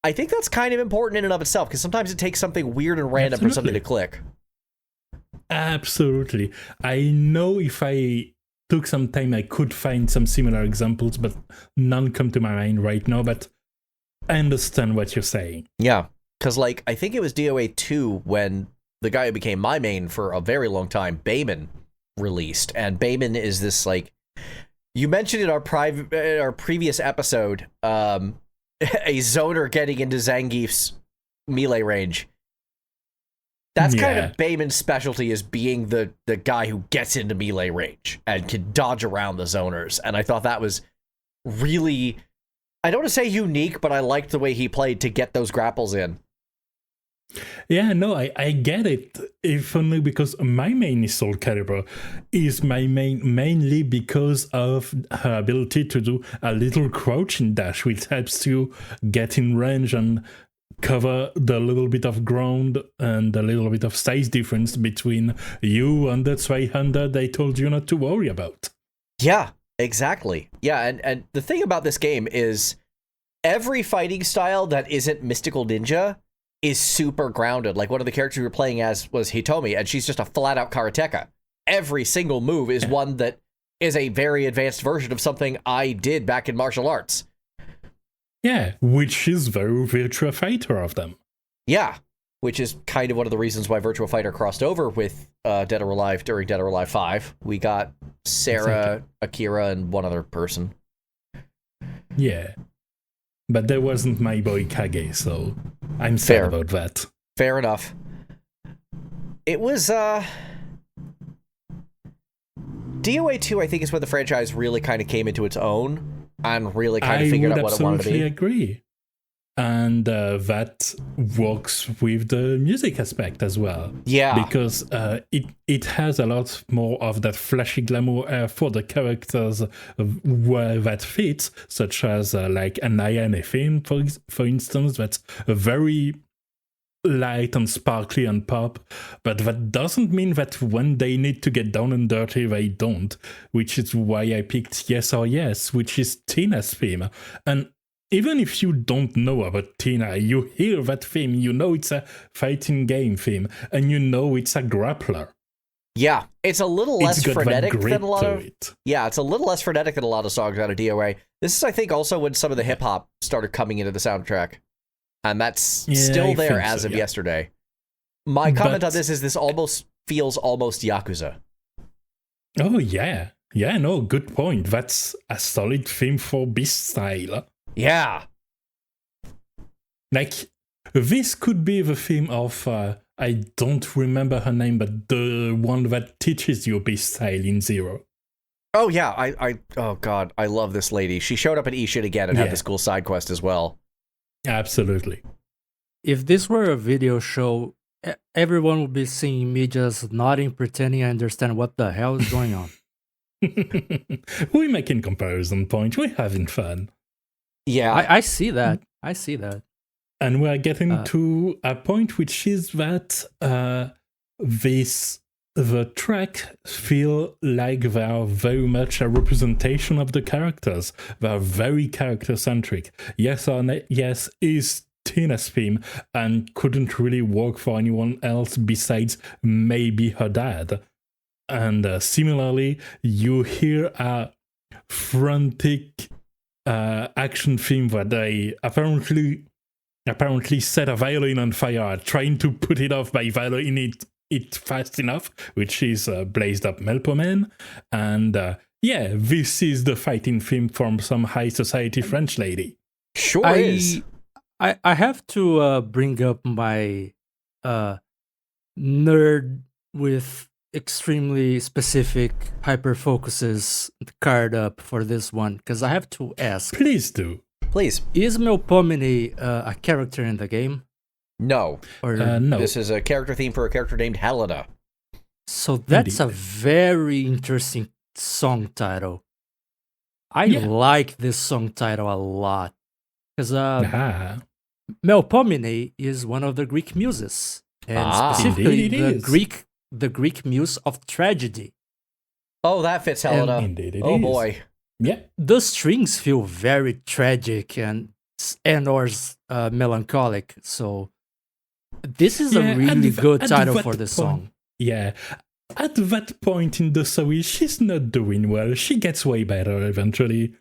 A: I think that's kind of important in and of itself, because sometimes it takes something weird and random for something to click.
B: Absolutely. I know if I took some time, I could find some similar examples, but none come to my mind right now. But I understand what you're saying.
A: Yeah, because like I think it was DOA 2 when the guy who became my main for a very long time, Bayman, released, and Bayman is this like you mentioned in our previous episode, a zoner getting into Zangief's melee range. That's kind of Bayman's specialty, is being the guy who gets into melee range and can dodge around the zoners. And I thought that was really, I don't want to say unique, but I liked the way he played to get those grapples in.
B: Yeah, no, I get it. If only because my main is Soul Calibur is my main mainly because of her ability to do a little crouching dash, which helps you get in range and cover the little bit of ground and a little bit of size difference between you and the 300 they told you not to worry about.
A: Yeah, exactly. Yeah, and the thing about this game is every fighting style that isn't Mystical Ninja is super grounded. Like one of the characters we were playing as was Hitomi, and she's just a flat-out karateka. Every single move is one that is a very advanced version of something I did back in martial arts.
B: Yeah, which is very Virtua Fighter of them.
A: Yeah, which is kind of one of the reasons why Virtua Fighter crossed over with Dead or Alive during Dead or Alive 5. We got Sarah, Akira, and one other person.
B: Yeah. But that wasn't my boy Kage, so I'm sad about that.
A: Fair enough. It was, DOA 2, I think, is when the franchise really kind of came into its own and really kind of figured out what it wanted to be.
B: I agree. And that works with the music aspect as well.
A: Yeah.
B: Because it has a lot more of that flashy glamour for the characters where that fits, such as like an Ayane theme, for instance, that's very light and sparkly and pop, but that doesn't mean that when they need to get down and dirty, they don't, which is why I picked Yes or Yes, which is Tina's theme. And even if you don't know about Tina, you hear that theme, you know it's a fighting game theme, and you know it's a grappler.
A: Yeah, it's a little less frenetic than a lot of...
B: Yeah,
A: it's a little less frenetic than a lot of songs out of DOA. This is, I think, also when some of the hip-hop started coming into the soundtrack. And that's still there as of yesterday. My comment on this is this almost feels almost Yakuza.
B: Oh, yeah. Yeah, no, good point. That's a solid theme for Beast style.
A: Yeah.
B: Like, this could be the theme of, I don't remember her name, but the one that teaches you Beast style in Zero.
A: Oh, yeah. Oh, God. I love this lady. She showed up at Ishin again and had this cool side quest as well.
B: Absolutely.
C: If this were a video show, everyone would be seeing me just nodding, pretending I understand what the hell is going on.
B: We're making comparison point. We're having fun.
A: Yeah.
C: I see that. I see that.
B: And we're getting to a point which is that the track feel like they are very much a representation of the characters. They are very character-centric. Yes or Yes is Tina's theme and couldn't really work for anyone else besides maybe her dad. And similarly, you hear a frantic action theme where they apparently set a violin on fire, trying to put it off by violin it fast enough, which is Blazed Up Melpoman. And this is the fighting theme from some high society French lady.
A: Sure is.
C: I have to bring up my nerd with extremely specific hyper focuses card up for this one, because I have to ask.
B: Please do.
A: Please.
C: Is Melpomene a character in the game?
A: No.
B: No.
A: This is a character theme for a character named Helena.
C: So that's a very interesting song title. I like this song title a lot. Because Melpomene is one of the Greek muses. And specifically the Greek muse of tragedy.
A: Oh, that fits Helena.
B: Indeed it
A: is.
B: is.
A: Boy.
B: Yeah.
C: The strings feel very tragic, and and or melancholic. So this is a really good title for the song.
B: Yeah. At that point in the story, she's not doing well. She gets way better eventually.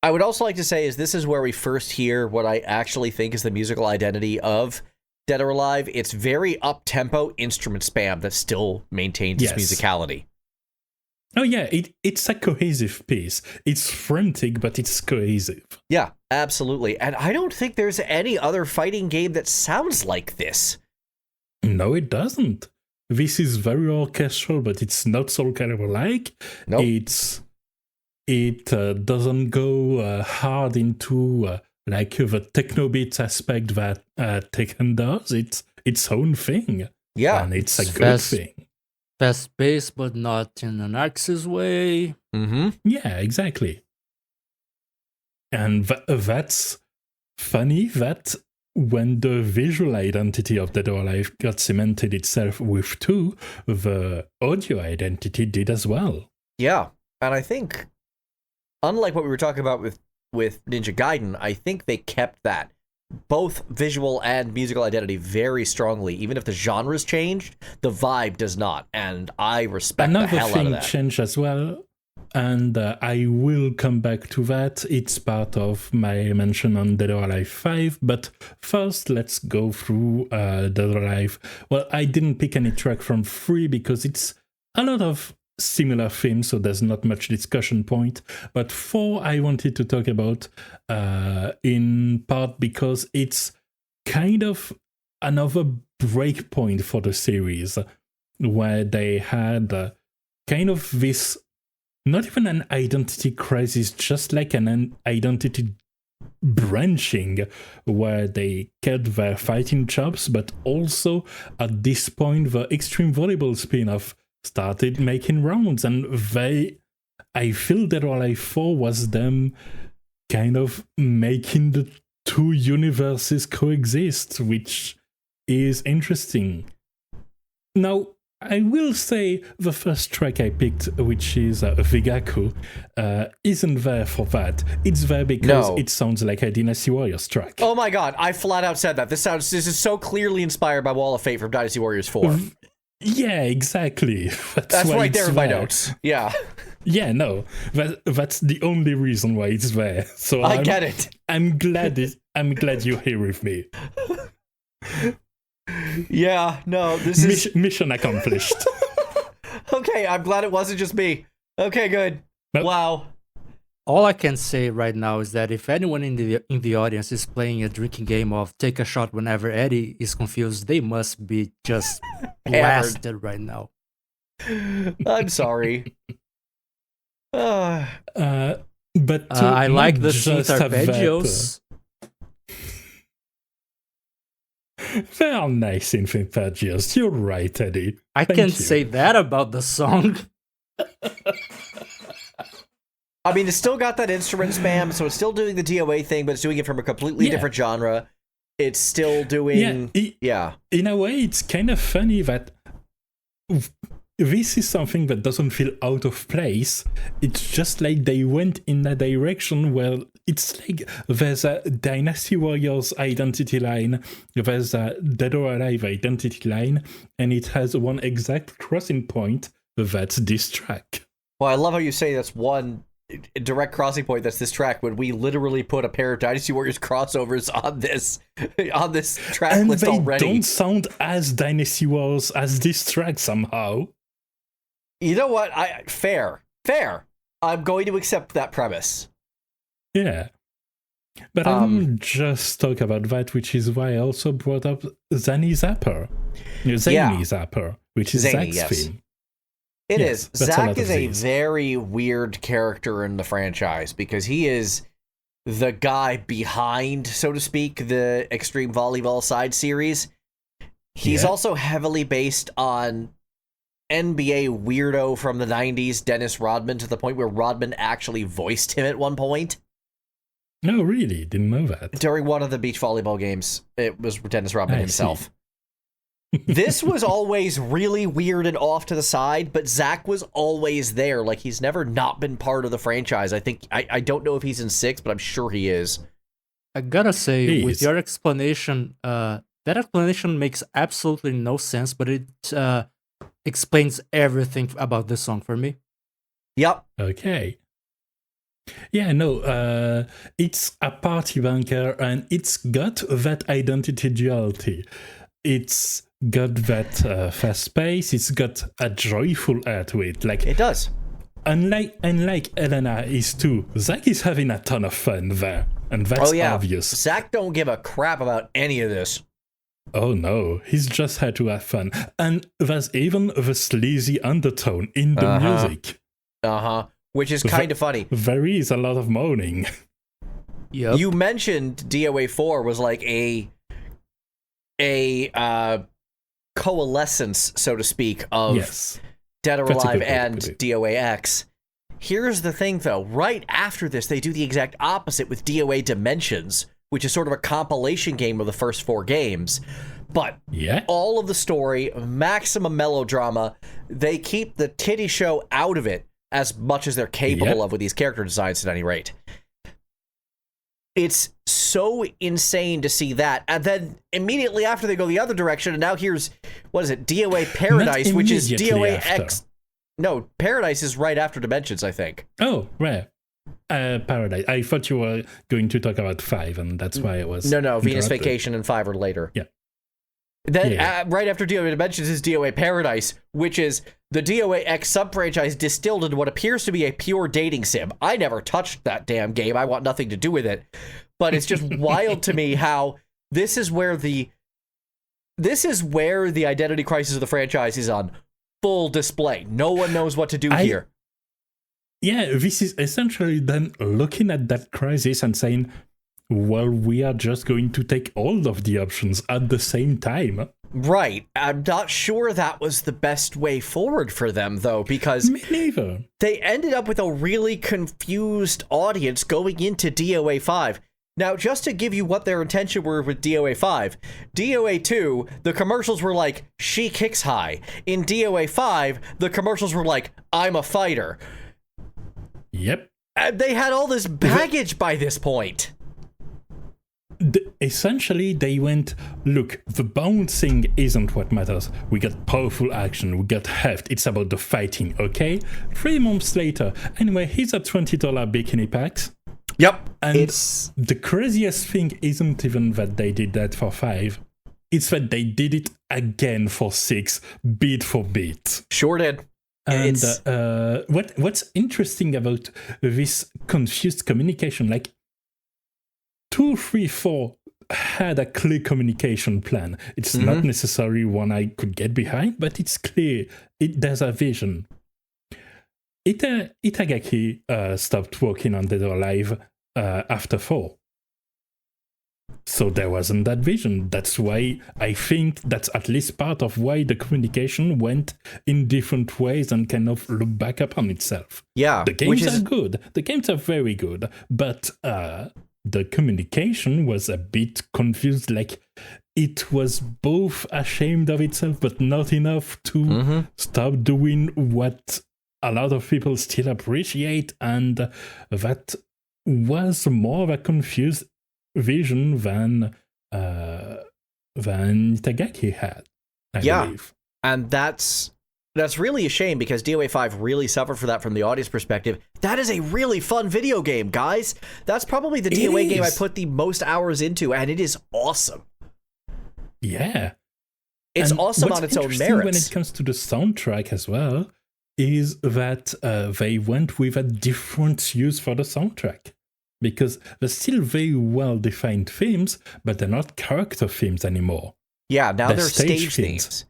A: I would also like to say this is where we first hear what I actually think is the musical identity of Dead or Alive. It's very up-tempo instrument spam that still maintains its musicality.
B: Oh yeah, it's a cohesive piece. It's frantic, but it's cohesive.
A: Yeah, absolutely. And I don't think there's any other fighting game that sounds like this.
B: No, it doesn't. This is very orchestral, but it's not Soul Calibur-like.
A: Nope.
B: It doesn't go hard into like the techno beats aspect that Tekken does. It's its own thing.
A: Yeah,
B: and it's a good thing.
C: Fast paced, but not in an Axis way.
A: Mm-hmm.
B: Yeah, exactly. And that's funny that when the visual identity of Dead or Alive got cemented itself with 2, the audio identity did as well.
A: Yeah, and I think, unlike what we were talking about with Ninja Gaiden, I think they kept that, both visual and musical identity, very strongly. Even if the genres changed, the vibe does not, and I respect the hell out of that.
B: Another thing changed as well, and I will come back to that. It's part of my mention on Dead or Alive 5, but first let's go through Dead or Alive. Well, I didn't pick any track from 3 because it's a lot of similar themes, so there's not much discussion point. But 4 I wanted to talk about in part because it's kind of another break point for the series, where they had kind of this, not even an identity crisis, just like an identity branching, where they kept their fighting chops, but also at this point the Extreme Volleyball spin-off started making rounds, and I feel that Alive 4 was them kind of making the 2 universes coexist, which is interesting. Now, I will say the first track I picked, which is Vigaku, isn't there for that. It's there because it sounds like a Dynasty Warriors track.
A: Oh my god, I flat out said that. This is so clearly inspired by Wall of Fate from Dynasty Warriors 4.
B: Yeah, exactly.
A: That's right there in my notes. Yeah.
B: Yeah, no. That's the only reason why it's there. So
A: I get it.
B: I'm glad you're here with me.
A: Yeah, no, this is...
B: Mission accomplished.
A: Okay, I'm glad it wasn't just me. Okay, good. Nope. Wow.
C: All I can say right now is that if anyone in the audience is playing a drinking game of take a shot whenever Eddie is confused, they must be just blasted right now.
A: I'm sorry.
B: But
C: I like the synth arpeggios.
B: They are nice synth arpeggios. You're right, Eddie.
C: I can't say that about the song.
A: I mean, it's still got that instrument spam, so it's still doing the DOA thing, but it's doing it from a completely different genre. It's still doing... Yeah.
B: In a way, it's kind of funny that this is something that doesn't feel out of place. It's just like they went in a direction where it's like there's a Dynasty Warriors identity line, there's a Dead or Alive identity line, and it has one exact crossing point. That's this track.
A: Well, I love how you say that's one direct crossing point. That's this track, when we literally put a pair of Dynasty Warriors crossovers on this track
B: and
A: list already.
B: They don't sound as Dynasty Warriors as this track somehow.
A: You know what? Fair. I'm going to accept that premise.
B: Yeah. But I didn't just talk about that, which is why I also brought up Zany Zapper, which is
A: Zany,
B: Zack's theme.
A: It is. Zack is a very weird character in the franchise because he is the guy behind, so to speak, the Extreme Volleyball side series. He's also heavily based on NBA weirdo from the 90s, Dennis Rodman, to the point where Rodman actually voiced him at one point.
B: No, really? Didn't know that.
A: During one of the beach volleyball games, it was Dennis Rodman himself. This was always really weird and off to the side, but Zack was always there. Like, he's never not been part of the franchise. I don't know if he's in 6, but I'm sure he is.
C: I gotta say,
B: Please.
C: with your explanation, that explanation makes absolutely no sense, but it explains everything about this song for me.
A: Yep.
B: Okay. Yeah, no, it's a party banker, and it's got that identity duality. It's got that fast pace. It's got a joyful air to it. Like
A: It does.
B: Unlike Elena is too, Zack is having a ton of fun there, and that's obvious.
A: Zack don't give a crap about any of this.
B: Oh no, he's just had to have fun. And there's even the sleazy undertone in the music.
A: Which is kind of funny.
B: There is a lot of moaning.
C: Yep.
A: You mentioned DOA 4 was like a coalescence, so to speak, of Dead or Alive and DOA X. Here's the thing, though. Right after this, they do the exact opposite with DOA Dimensions, which is sort of a compilation game of the first 4 games. But all of the story, maximum melodrama, they keep the titty show out of it as much as they're capable of with these character designs, at any rate. It's so insane to see that. And then immediately after they go the other direction, and now here's, what is it, DOA Paradise, which is DOA X. No, Paradise is right after Dimensions, I think.
B: Oh, right. Paradise. I thought you were going to talk about 5, and that's why it was...
A: No, Venus Vacation and 5 are later.
B: Yeah.
A: Then right after DOA Dimensions is DOA Paradise, which is the DOA X sub-franchise distilled into what appears to be a pure dating sim. I never touched that damn game. I want nothing to do with it. But it's just wild to me how this is where the identity crisis of the franchise is on full display. No one knows what to do here.
B: Yeah, this is essentially them looking at that crisis and saying, well, we are just going to take all of the options at the same time.
A: Right. I'm not sure that was the best way forward for them, though, because
B: Me neither.
A: They ended up with a really confused audience going into DOA 5. Now, just to give you what their intention were with DOA 5, DOA 2, the commercials were like, she kicks high. In DOA 5, the commercials were like, I'm a fighter.
B: Yep.
A: And they had all this baggage by this point.
B: Essentially, they went, look, the bouncing isn't what matters. We got powerful action, we got heft, it's about the fighting, okay? 3 months later, anyway, here's a $20 bikini packs.
A: Yep.
B: And the craziest thing isn't even that they did that for 5. It's that they did it again for 6, beat for beat.
A: Sure did.
B: And what's interesting about this confused communication, like 2, 3, 4 had a clear communication plan. It's not necessarily one I could get behind, but it's clear. There's a vision. Itagaki stopped working on Dead or Alive after 4. So there wasn't that vision. That's why I think that's at least part of why the communication went in different ways and kind of look back upon itself.
A: Yeah.
B: The games are good. The games are very good. But the communication was a bit confused. Like, it was both ashamed of itself, but not enough to stop doing what a lot of people still appreciate. And that was more of a confused vision than Itagaki had, I believe.
A: And that's really a shame, because DOA 5 really suffered for that from the audience perspective. That is a really fun video game, guys. That's probably the DOA game I put the most hours into, and it is awesome.
B: Yeah.
A: It's awesome on its own merits.
B: When it comes to the soundtrack as well, is that they went with a different use for the soundtrack. Because they're still very well-defined themes, but they're not character themes anymore.
A: Yeah, now they're stage themes.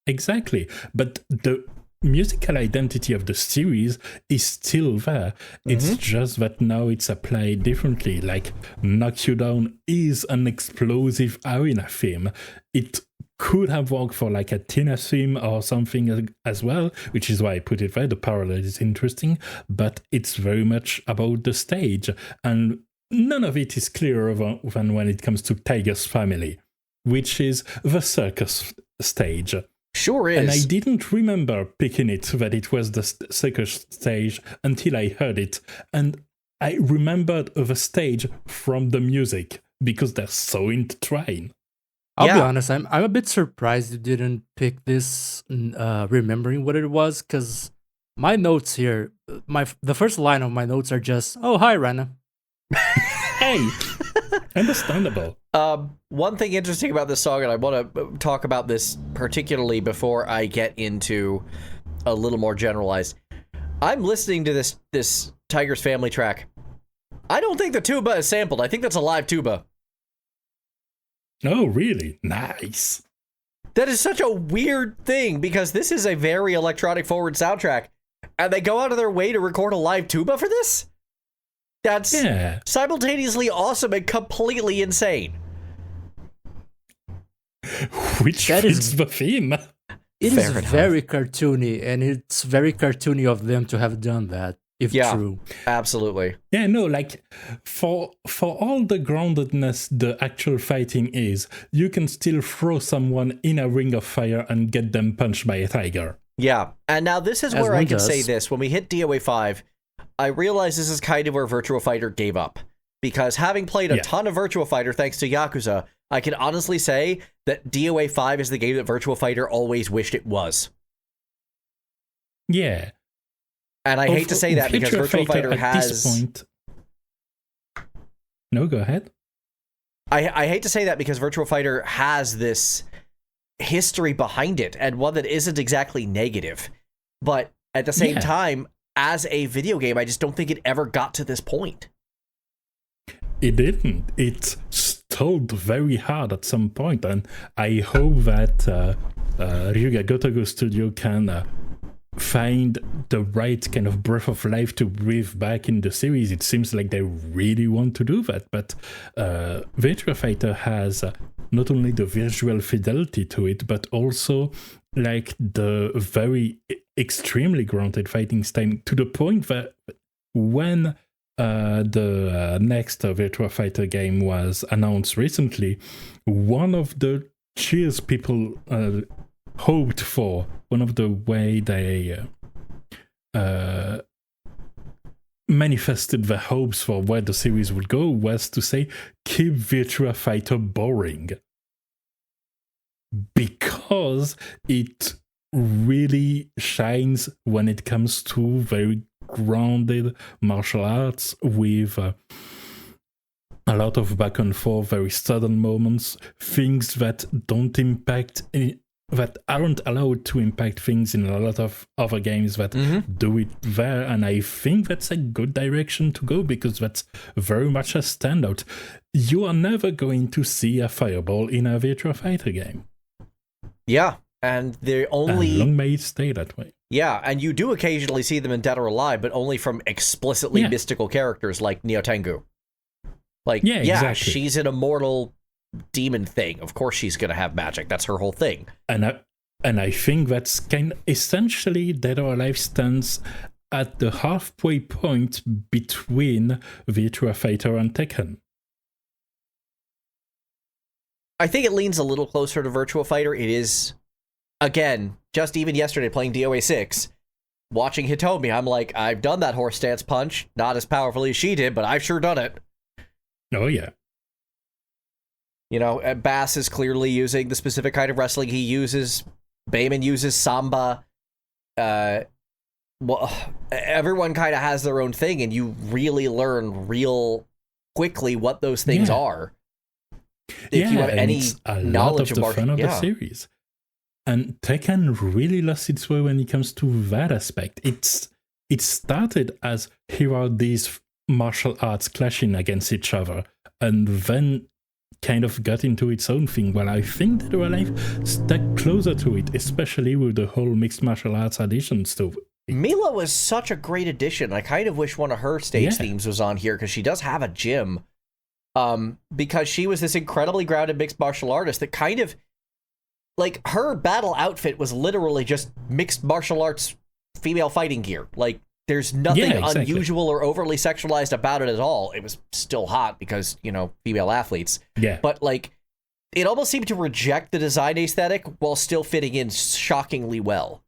B: Exactly. But the musical identity of the series is still there. It's just that now it's applied differently. Like, Knock You Down is an explosive arena theme. It could have worked for like a Tina theme or something as well, which is why I put it there. The parallel is interesting, but it's very much about the stage, and none of it is clearer than when it comes to Tiger's Family, which is the circus stage.
A: Sure is.
B: And I didn't remember picking it, that it was the circus stage, until I heard it. And I remembered the stage from the music because they're so intertwined.
C: I'll be honest, I'm a bit surprised you didn't pick this remembering what it was, because my notes here, the first line of my notes are just, "Oh, hi, Rana."
B: Hey, understandable.
A: One thing interesting about this song, and I want to talk about this particularly before I get into a little more generalized. I'm listening to this Tiger's Family track. I don't think the tuba is sampled. I think that's a live tuba.
B: Oh, really? Nice.
A: That is such a weird thing, because this is a very electronic forward soundtrack, and they go out of their way to record a live tuba for this? That's simultaneously awesome and completely insane.
B: Which is the theme.
C: It is very cartoony, and it's very cartoony of them to have done that, if true.
A: Absolutely.
B: Yeah, no, like, for all the groundedness the actual fighting is, you can still throw someone in a ring of fire and get them punched by a tiger.
A: Yeah, and now this is where I can say this. When we hit DOA 5, I realize this is kind of where Virtua Fighter gave up. Because having played a ton of Virtua Fighter thanks to Yakuza, I can honestly say that DOA 5 is the game that Virtua Fighter always wished it was.
B: Yeah.
A: And I hate to say that because Virtua Fighter has...
B: This point... No, go ahead.
A: I hate to say that because Virtua Fighter has this history behind it, and one that isn't exactly negative. But at the same time, as a video game, I just don't think it ever got to this point.
B: It didn't. It stalled very hard at some point, and I hope that Ryuga Gotoku Studio can find the right kind of breath of life to breathe back in the series. It seems like they really want to do that, but Virtua Fighter has not only the visual fidelity to it, but also like the very extremely grounded fighting style, to the point that when the next Virtua Fighter game was announced recently, one of the cheers people hoped for, one of the way they manifested their hopes for where the series would go, was to say, keep Virtua Fighter boring. Because it really shines when it comes to very grounded martial arts with a lot of back and forth, very sudden moments, things that don't impact that aren't allowed to impact things in a lot of other games that do it there. And I think that's a good direction to go, because that's very much a standout. You are never going to see a fireball in a Virtua Fighter game. Yeah, and they're only... And long may it stay that way.
A: Yeah, and you do occasionally see them in Dead or Alive, but only from explicitly mystical characters like Neo Tengu. Like, exactly. She's an immortal demon thing. Of course she's going to have magic. That's her whole thing.
B: And I think that's kind of essentially Dead or Alive stands at the halfway point between Virtua Fighter and Tekken.
A: I think it leans a little closer to Virtua Fighter. It is, again, just even yesterday playing DOA 6, watching Hitomi, I'm like, I've done that horse stance punch, not as powerfully as she did, but I've sure done it.
B: Oh, yeah.
A: You know, Bass is clearly using the specific kind of wrestling he uses. Bayman uses Samba. Well, everyone kind of has their own thing, and you really learn real quickly what those things are. If you have any knowledge of
B: the fun of the series. And Tekken really lost its way when it comes to that aspect. It started as here are these martial arts clashing against each other, and then kind of got into its own thing. Well, I think that Alive stuck closer to it, especially with the whole mixed martial arts additions to it.
A: Mila was such a great addition. I kind of wish one of her stage themes was on here, because she does have a gym. Because she was this incredibly grounded mixed martial artist that kind of, like, her battle outfit was literally just mixed martial arts female fighting gear. Like, there's nothing unusual or overly sexualized about it at all. It was still hot because, you know, female athletes.
B: Yeah.
A: But, like, it almost seemed to reject the design aesthetic while still fitting in shockingly well.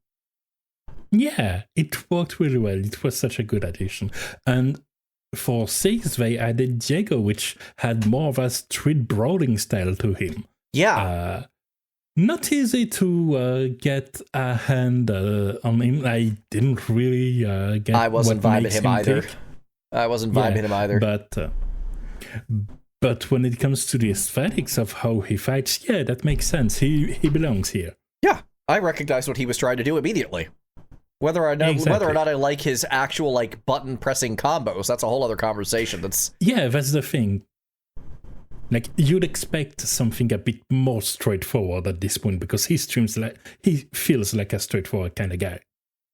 B: Yeah, it worked really well. It was such a good addition. And for 6, they added Diego, which had more of a street brawling style to him.
A: Yeah.
B: Not easy to get a hand on him. I didn't really get.
A: I wasn't vibing him either.
B: Tick.
A: I wasn't vibing him either.
B: But when it comes to the aesthetics of how he fights, yeah, that makes sense. He belongs here.
A: Yeah, I recognized what he was trying to do immediately. Whether or not I like his actual like button pressing combos, that's a whole other conversation. That's
B: the thing. Like, you'd expect something a bit more straightforward at this point, because he feels like a straightforward kind of guy.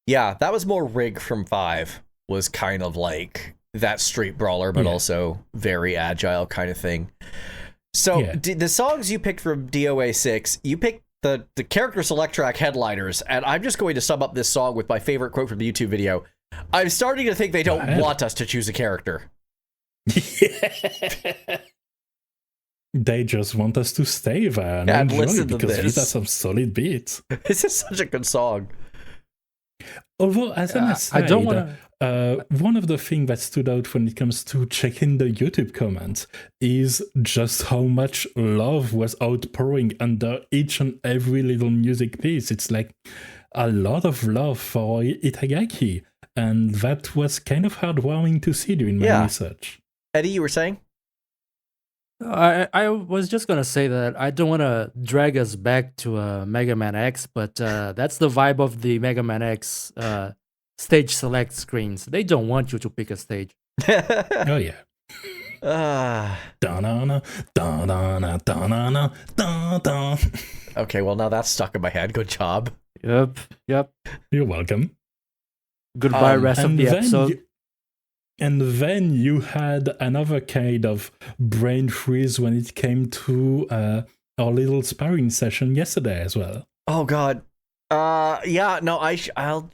A: Yeah, that was more Rig from 5. Was kind of like that street brawler, but also very agile kind of thing. So the songs you picked from DOA 6, you picked the character select track headliners, and I'm just going to sum up this song with my favorite quote from the YouTube video. I'm starting to think they don't want us to choose a character.
B: They just want us to stay there and enjoy,
A: listen to
B: because
A: this.
B: these are some solid beats.
A: This is such a good song.
B: Although, as an aside,
C: I don't want to.
B: One of the things that stood out when it comes to checking the YouTube comments is just how much love was outpouring under each and every little music piece. It's like a lot of love for Itagaki, and that was kind of heartwarming to see during my research.
A: Eddie, you were saying?
C: I was just gonna say that I don't want to drag us back to Mega Man X, but that's the vibe of the Mega Man X stage select screens. They don't want you to pick a stage.
B: Oh yeah.
A: Okay, well now that's stuck in my head. Good job.
C: Yep.
B: You're welcome.
C: Goodbye, rest of the episode.
B: And then you had another kind of brain freeze when it came to our little sparring session yesterday as well.
A: Oh, God. I'll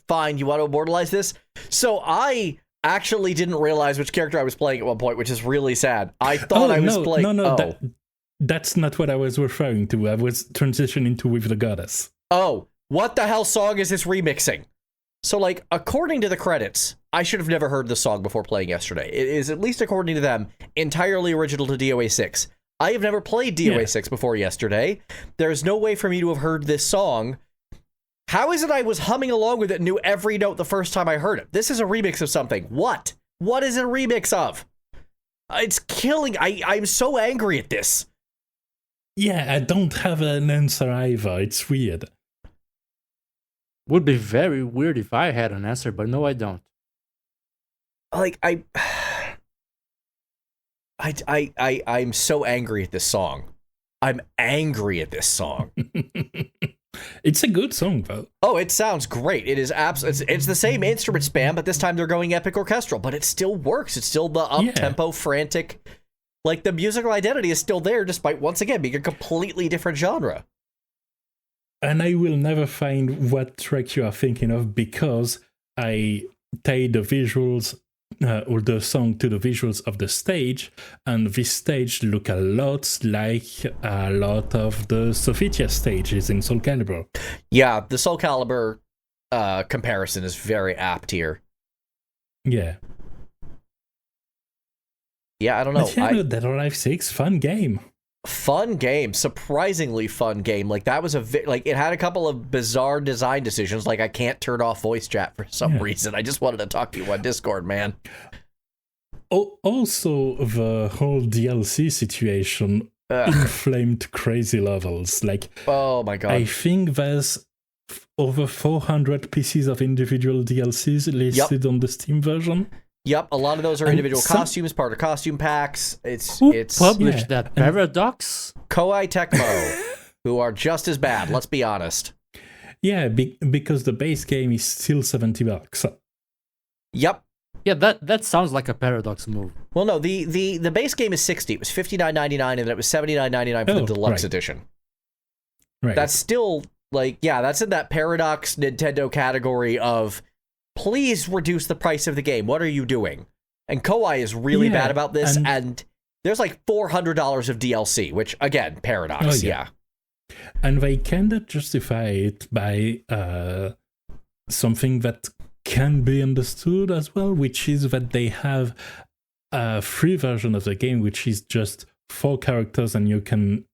A: fine. You want to immortalize this? So I actually didn't realize which character I was playing at one point, which is really sad. I thought I was playing...
B: That's not what I was referring to. I was transitioning to With the Goddess.
A: Oh, what the hell song is this remixing? So, like, according to the credits, I should have never heard this song before playing yesterday. It is, at least according to them, entirely original to DOA 6. I have never played DOA 6 before yesterday. There's no way for me to have heard this song. How is it I was humming along with it and knew every note the first time I heard it? This is a remix of something. What? What is it a remix of? It's killing. I'm so angry at this.
B: Yeah, I don't have an answer either. It's weird.
C: Would be very weird if I had an answer, but no, I don't.
A: Like, I'm so angry at this song. I'm angry at this song.
B: It's a good song, though.
A: Oh, it sounds great. It is it's the same instrument span, but this time they're going epic orchestral, but it still works. It's still the up-tempo, frantic. Like, the musical identity is still there, despite, once again, being a completely different genre.
B: And I will never find what track you are thinking of, because I tied the visuals or the song to the visuals of the stage, and this stage look a lot like a lot of the Sophia stages in Soul Calibur.
A: Yeah, the Soul Calibur comparison is very apt here.
B: Yeah.
A: Yeah, I don't know.
B: But Dead or Alive 6, fun game.
A: Fun game, surprisingly fun game. Like, that was it had a couple of bizarre design decisions. Like, I can't turn off voice chat for some reason. I just wanted to talk to you on Discord, man.
B: Also, the whole DLC situation inflamed crazy levels. Like,
A: oh my god,
B: I think there's over 400 pieces of individual DLCs listed on the Steam version.
A: Yep, a lot of those are individual costumes, part of costume packs.
C: Who published that? Paradox?
A: Koei Tecmo, who are just as bad, let's be honest.
B: Yeah, because the base game is still $70.
A: Yep.
C: Yeah, that sounds like a Paradox move.
A: Well, no, the base game is $60. It was $59.99, and then it was $79.99 for the deluxe edition.
B: Right.
A: That's still, like, yeah, that's in that Paradox Nintendo category of, please reduce the price of the game. What are you doing? And Koei is really bad about this, and there's like $400 of DLC, which, again, Paradox, yeah.
B: And they cannot justify it by something that can be understood as well, which is that they have a free version of the game, which is just 4 characters, and you can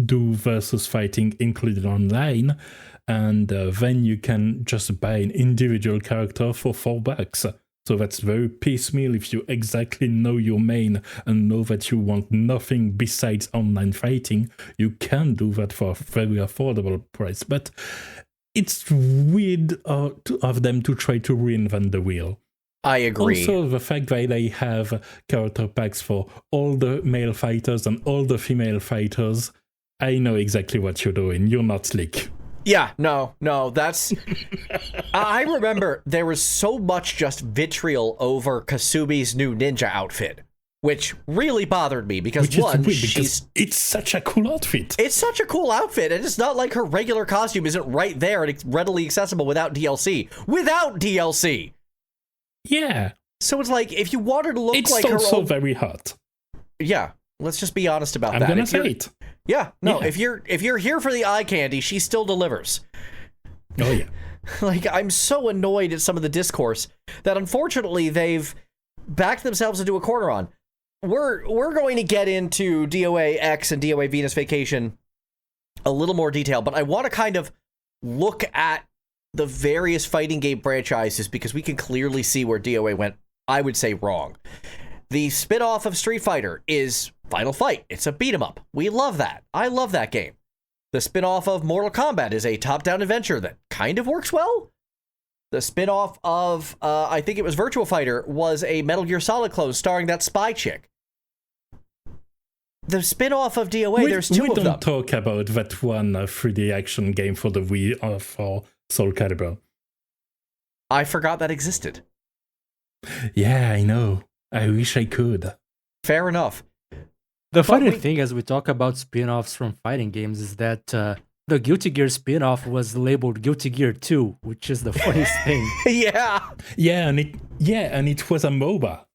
B: do versus fighting included online. And then you can just buy an individual character for $4. So that's very piecemeal. If you exactly know your main and know that you want nothing besides online fighting, you can do that for a very affordable price. But it's weird of them to try to reinvent the wheel.
A: I agree.
B: Also, the fact that they have character packs for all the male fighters and all the female fighters, I know exactly what you're doing. You're not slick.
A: Yeah, no, that's... I remember there was so much just vitriol over Kasumi's new ninja outfit, which really bothered me because,
B: it's such a cool outfit.
A: It's such a cool outfit, and it's not like her regular costume isn't right there and it's readily accessible without DLC. Without DLC!
B: Yeah.
A: So it's like, if you want her to look like her own...
B: It's also very hot.
A: Yeah, let's just be honest about that.
B: I'm gonna say it.
A: Yeah, no, yeah. If you're here for the eye candy, she still delivers.
B: Oh, yeah.
A: Like, I'm so annoyed at some of the discourse that unfortunately they've backed themselves into a corner on. We're going to get into DOA X and DOA Venus Vacation a little more detail, but I want to kind of look at the various fighting game franchises because we can clearly see where DOA went, I would say, wrong. The spin-off of Street Fighter is Final Fight. It's a beat-em-up. We love that. I love that game. The spin-off of Mortal Kombat is a top-down adventure that kind of works well. The spin-off of, I think it was Virtua Fighter, was a Metal Gear Solid clone starring that spy chick. The spin-off of DOA, there's 2 of them.
B: We don't talk about that one 3D action game for the Wii for Soul Calibur.
A: I forgot that existed.
B: Yeah, I know. I wish I could.
A: Fair enough.
C: The funny thing as we talk about spin-offs from fighting games is that the Guilty Gear spin-off was labeled Guilty Gear 2, which is the funniest thing.
A: Yeah.
B: Yeah, and it was a MOBA.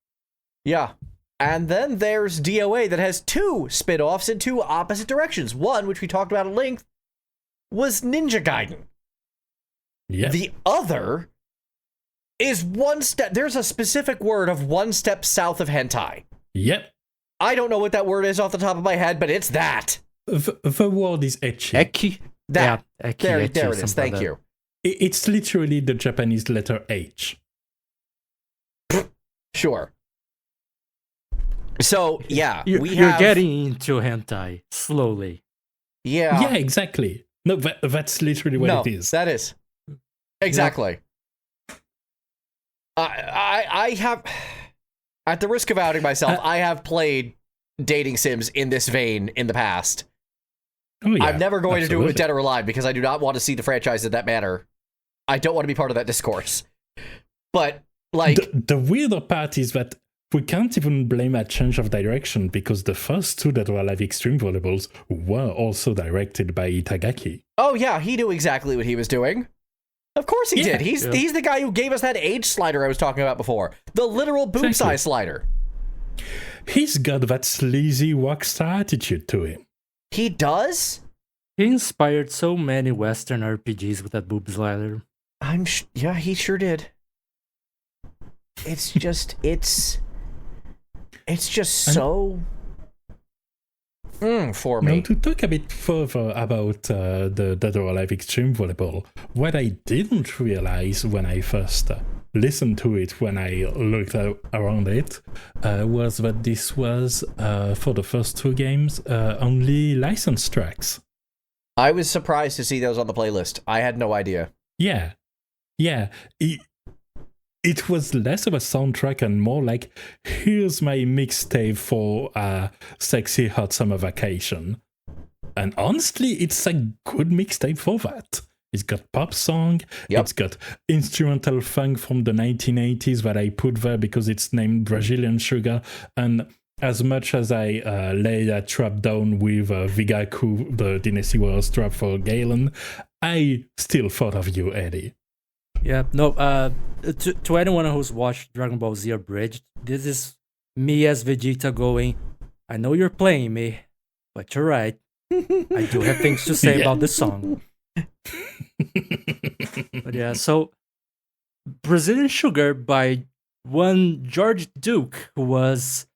A: Yeah. And then there's DOA that has 2 spin-offs in 2 opposite directions. One, which we talked about at length, was Ninja Gaiden.
B: Yeah.
A: The other is one step. There's a specific word of one step south of hentai.
B: Yep.
A: I don't know what that word is off the top of my head, but it's that.
B: The word is ecchi.
C: Ecchi?
A: That.
C: Yeah, ecchi,
A: there
C: ecchi,
A: it is. Thank
C: like
A: you.
B: It's literally the Japanese letter H.
A: Sure. So, yeah.
C: You're getting into hentai slowly.
A: Yeah.
B: Yeah, exactly. No, that's literally what it is.
A: That is. Exactly. Yeah. I have, at the risk of outing myself, I have played dating sims in this vein in the past.
B: Oh, yeah,
A: I'm never going
B: absolutely.
A: to do it with Dead or Alive because I do not want to see the franchise in that manner. I don't want to be part of that discourse. But, like...
B: The weirder part is that we can't even blame a change of direction because the first 2 Dead or Alive Extreme Vollables were also directed by Itagaki.
A: Oh, yeah, he knew exactly what he was doing. Of course he did. He's the guy who gave us that age slider I was talking about before. The literal boob size slider.
B: He's got that sleazy rockstar attitude to him.
A: He does?
C: He inspired so many Western RPGs with that boob slider.
A: Yeah, he sure did. It's just, it's just so... for me.
B: Now, to talk a bit further about the Dead or Alive Extreme Volleyball, what I didn't realize when I first listened to it, when I looked around it, was that this was, for the first 2 games, only licensed tracks.
A: I was surprised to see those on the playlist. I had no idea.
B: Yeah. It was less of a soundtrack and more like, here's my mixtape for a sexy hot summer vacation. And honestly, it's a good mixtape for that. It's got pop song, It's got instrumental funk from the 1980s that I put there because it's named Brazilian Sugar. And as much as I lay that trap down with Vigaku, the Dynasty Warriors trap for Galen, I still thought of you, Eddie.
C: Yeah, no, to anyone who's watched Dragon Ball Z Abridged, this is me as Vegeta going, I know you're playing me, but you're right. I do have things to say about this song. But yeah, so Brazilian Sugar by one George Duke, who was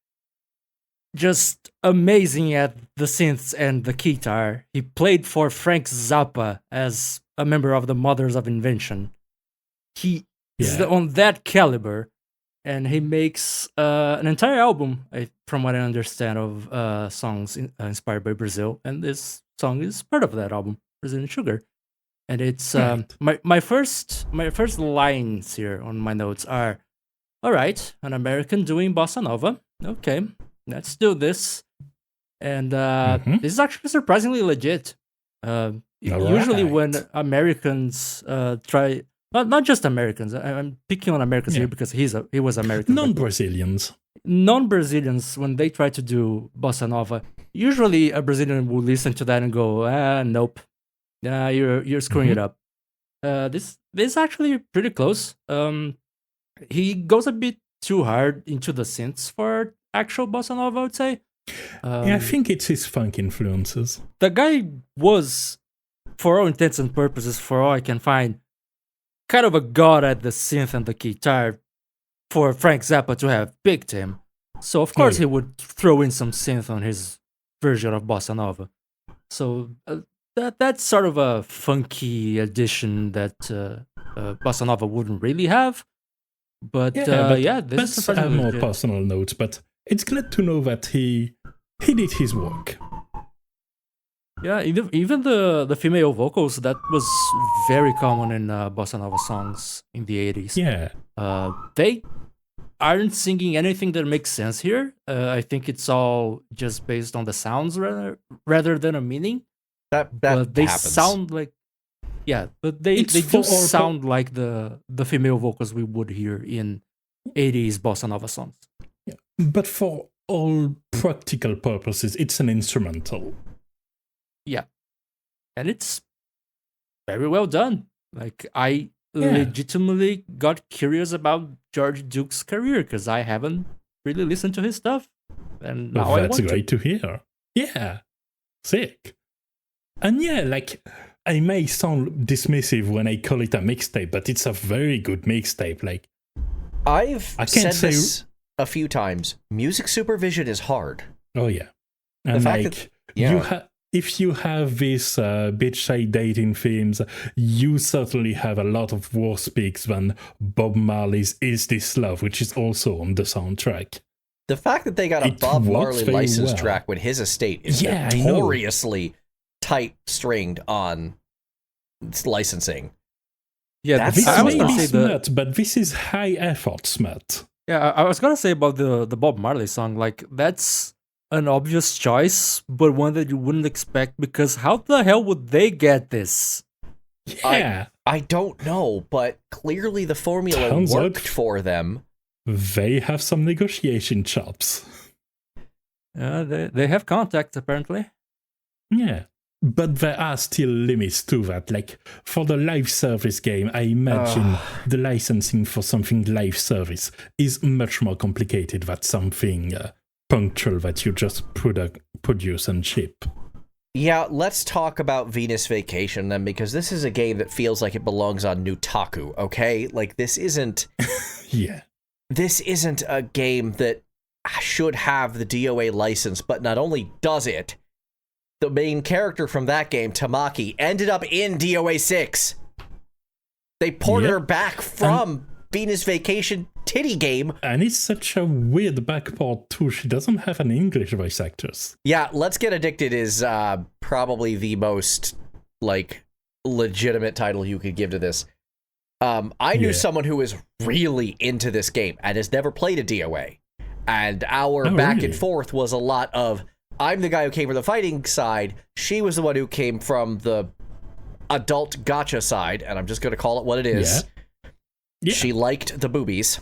C: just amazing at the synths and the guitar. He played for Frank Zappa as a member of the Mothers of Invention. He is on that caliber, and he makes an entire album, from what I understand, of songs inspired by Brazil, and this song is part of that album, Brazilian Sugar. And it's my first lines here on my notes are, all right, an American doing bossa nova. Okay, let's do this. And this is actually surprisingly legit. Usually when Americans try, not just Americans, I'm picking on Americans here because he was American.
B: Non-Brazilians,
C: when they try to do bossa nova, usually a Brazilian will listen to that and go, nope. You're screwing it up. This is actually pretty close. He goes a bit too hard into the synths for actual bossa nova, I would say.
B: I think it's his funk influences.
C: The guy was, for all intents and purposes, for all I can find, kind of a god at the synth and the guitar for Frank Zappa to have picked him. So of course he would throw in some synth on his version of bossa nova. So that's sort of a funky addition that bossa nova wouldn't really have. But this is
B: a more personal note. But it's glad to know that he did his work.
C: Yeah, even the female vocals, that was very common in bossa nova songs in the 80s.
B: Yeah,
C: they aren't singing anything that makes sense here. I think it's all just based on the sounds rather than a meaning.
A: But
C: they
A: happens.
C: Sound like, but they do sound like the female vocals we would hear in 80s bossa nova songs.
B: Yeah. But for all practical purposes, it's an instrumental.
C: Yeah, and it's very well done. Like, I legitimately got curious about George Duke's career because I haven't really listened to his stuff, and now
B: that's great to hear. Yeah, sick. And I may sound dismissive when I call it a mixtape, but it's a very good mixtape. Like,
A: I've said this a few times. Music supervision is hard.
B: Oh yeah, and
A: the fact that,
B: if you have this bitch side dating themes, you certainly have a lot of worse picks than Bob Marley's "Is This Love," which is also on the soundtrack.
A: The fact that they got a Bob Marley license track when his estate is notoriously tight-stringed on licensing.
B: Yeah, this may be smut, but this is high-effort smut.
C: Yeah, I was gonna say about the Bob Marley song, like, that's an obvious choice, but one that you wouldn't expect, because how the hell would they get this?
B: Yeah.
A: I don't know, but clearly the formula worked for them.
B: They have some negotiation chops.
C: They have contacts, apparently.
B: Yeah. But there are still limits to that. Like, for the live service game, I imagine the licensing for something live service is much more complicated than something punctual that you just produce and ship.
A: Yeah, let's talk about Venus Vacation then, because this is a game that feels like it belongs on Nutaku, okay? Like, this isn't... This isn't a game that should have the DOA license, but not only does it, the main character from that game, Tamaki, ended up in DOA 6. They ported her back from Venus Vacation titty game.
B: And it's such a weird backport too. She doesn't have an English voice actress.
A: Yeah, Let's Get Addicted is probably the most, legitimate title you could give to this. I knew someone who was really into this game and has never played a DOA. And our back and forth was a lot of, I'm the guy who came from the fighting side. She was the one who came from the adult gacha side, and I'm just going to call it what it is. Yeah. She liked the boobies.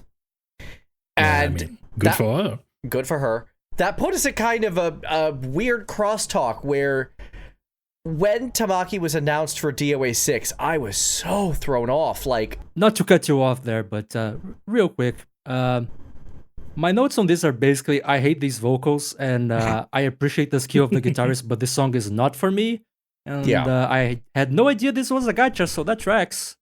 A: And
B: good for her.
A: Good for her. That put us at kind of a weird crosstalk where when Tamaki was announced for DOA 6, I was so thrown off.
C: Not to cut you off there, but real quick, my notes on this are basically, I hate these vocals, and I appreciate the skill of the guitarist, but this song is not for me. And I had no idea this was a gacha, so that tracks.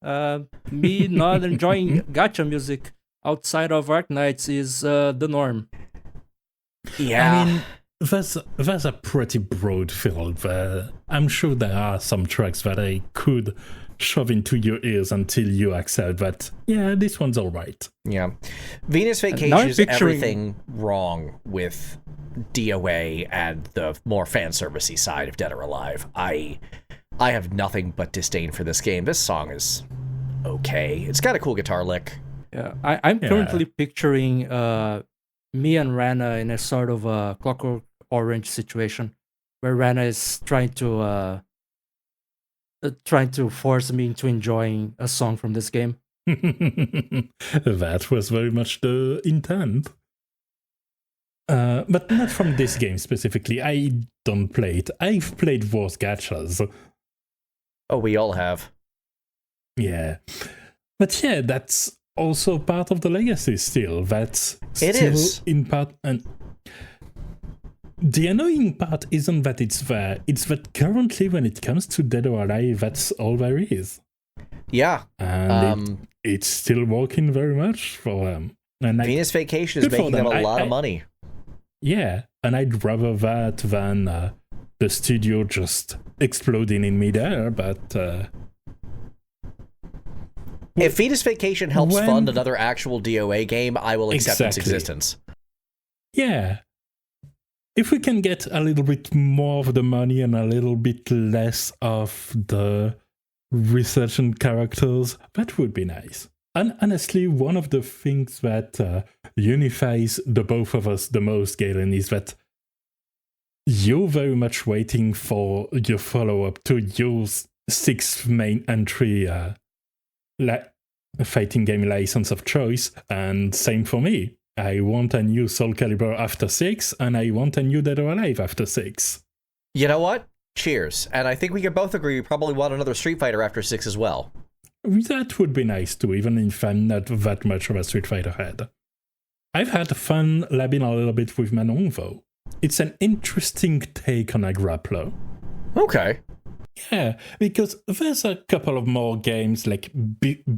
C: Me not enjoying gacha music outside of Arknights is the norm.
A: Yeah.
B: I mean, there's a pretty broad field there. I'm sure there are some tracks that I could shove into your ears until you accept that, yeah, this one's all right.
A: Yeah. Venus Vacation is everything wrong with DOA and the more fan servicey side of Dead or Alive. I have nothing but disdain for this game. This song is okay. It's got a cool guitar lick.
C: Yeah, I'm currently picturing me and Rana in a sort of a Clockwork Orange situation where Rana is trying to force me into enjoying a song from this game.
B: That was very much the intent. But not from this game specifically. I don't play it. I've played worse gachas.
A: Oh, we all have.
B: Yeah. But yeah, that's also part of the legacy still. That's
A: it
B: still
A: is.
B: In part. And the annoying part isn't that it's there. It's that currently when it comes to Dead or Alive, that's all there is.
A: Yeah.
B: And it's still working very much for them. And
A: Venus Vacation is making them a lot of money.
B: Yeah, and I'd rather that than the studio just exploding in midair, but...
A: if Venus Vacation helps fund another actual DOA game, I will accept its existence.
B: Yeah. If we can get a little bit more of the money and a little bit less of the research and characters, that would be nice. And honestly, one of the things that unifies the both of us the most, Gaiden, is that you're very much waiting for your follow-up to your sixth main entry fighting game license of choice, and same for me. I want a new Soul Calibur after 6, and I want a new Dead or Alive after 6.
A: You know what? Cheers. And I think we can both agree we probably want another Street Fighter after 6 as well.
B: That would be nice too, even if I'm not that much of a Street Fighter head. I've had fun labbing a little bit with Manon, though. It's an interesting take on a grappler.
A: Okay.
B: Yeah, because there's a couple of more games, like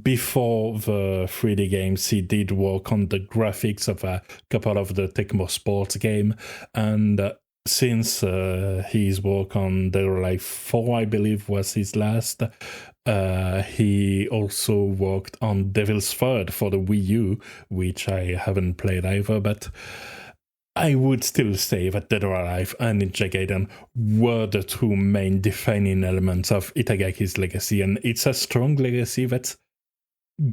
B: before the 3D games, he did work on the graphics of a couple of the Tecmo Sports game, and since his work on Dead or Alive 4, I believe, was his last, he also worked on Devil's Third for the Wii U, which I haven't played either, but I would still say that Dead or Alive and Ninja Gaiden were the two main defining elements of Itagaki's legacy, and it's a strong legacy that's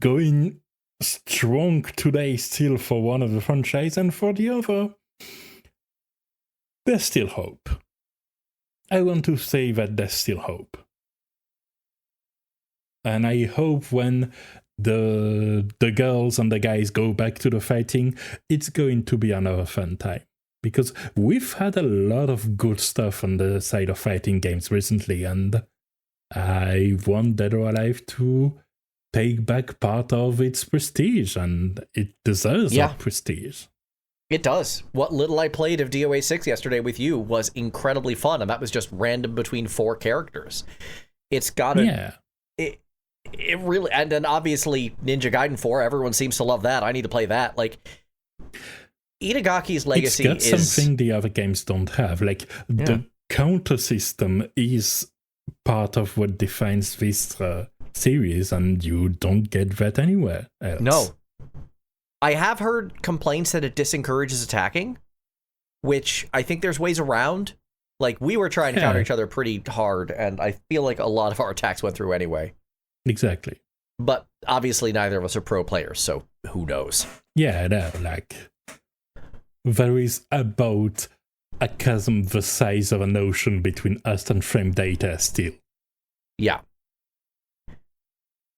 B: going strong today still for one of the franchise, and for the other, there's still hope. I want to say that there's still hope. And I hope when the girls and the guys go back to the fighting, it's going to be another fun time. Because we've had a lot of good stuff on the side of fighting games recently, and I want Dead or Alive to take back part of its prestige, and it deserves that prestige.
A: It does. What little I played of DOA 6 yesterday with you was incredibly fun, and that was just random between 4 characters. It's got a...
B: Yeah.
A: It really, and then obviously Ninja Gaiden 4, everyone seems to love that. I need to play that. Like, Itagaki's legacy is...
B: It's got something the other games don't have. Like, the counter system is part of what defines this series, and you don't get that anywhere else.
A: No. I have heard complaints that it disencourages attacking, which I think there's ways around. Like, we were trying to counter each other pretty hard, and I feel like a lot of our attacks went through anyway.
B: Exactly.
A: But obviously neither of us are pro players, so who knows?
B: Yeah, there is about a chasm the size of an ocean between us and frame data still.
A: Yeah.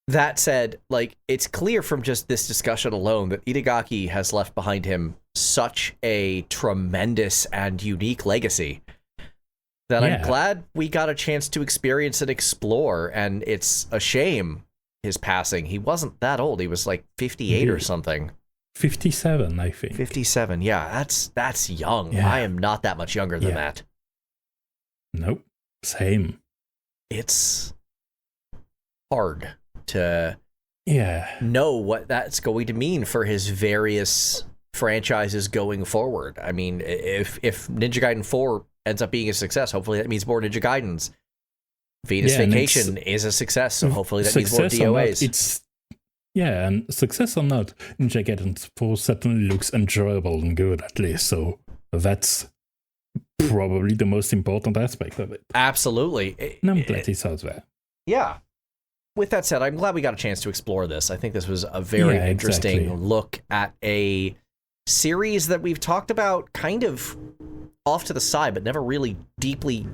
A: That said, like, it's clear from just this discussion alone that Itagaki has left behind him such a tremendous and unique legacy that I'm glad we got a chance to experience and explore, and it's a shame his passing. He wasn't that old. He was like 58 or something.
B: 57, I think.
A: 57, yeah. That's young. Yeah. I am not that much younger than that.
B: Nope. Same.
A: It's hard to know what that's going to mean for his various franchises going forward. I mean, if Ninja Gaiden 4 ends up being a success, hopefully that means more Ninja Gaidens. Venus Vacation is a success, so hopefully that means more DOAs.
B: And success or not, Ninja Gaiden 4 certainly looks enjoyable and good at least, so that's probably the most important aspect of it.
A: Absolutely.
B: And I'm glad it's out there.
A: Yeah. With that said, I'm glad we got a chance to explore this. I think this was a very interesting look at a series that we've talked about kind of off to the side, but never really deeply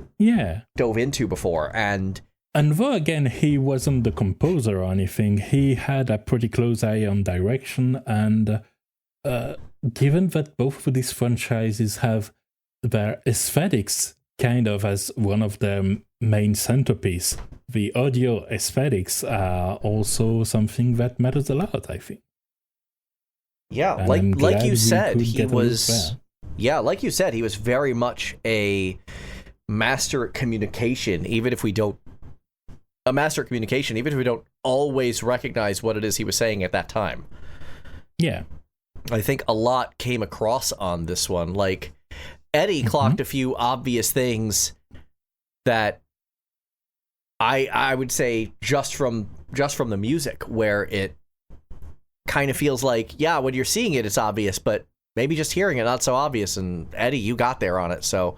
A: dove into before. And
B: though, again, he wasn't the composer or anything, he had a pretty close eye on direction, and given that both of these franchises have their aesthetics kind of as one of their main centerpiece, the audio aesthetics are also something that matters a lot, I think.
A: Yeah,
B: and
A: like you said, he was very much a master at communication, even if we don't always recognize what it is he was saying at that time.
B: Yeah.
A: I think a lot came across on this one. Like, Eddie clocked a few obvious things that I would say just from the music, where it kind of feels like, when you're seeing it, it's obvious, but maybe just hearing it, not so obvious. And Eddie, you got there on it. So,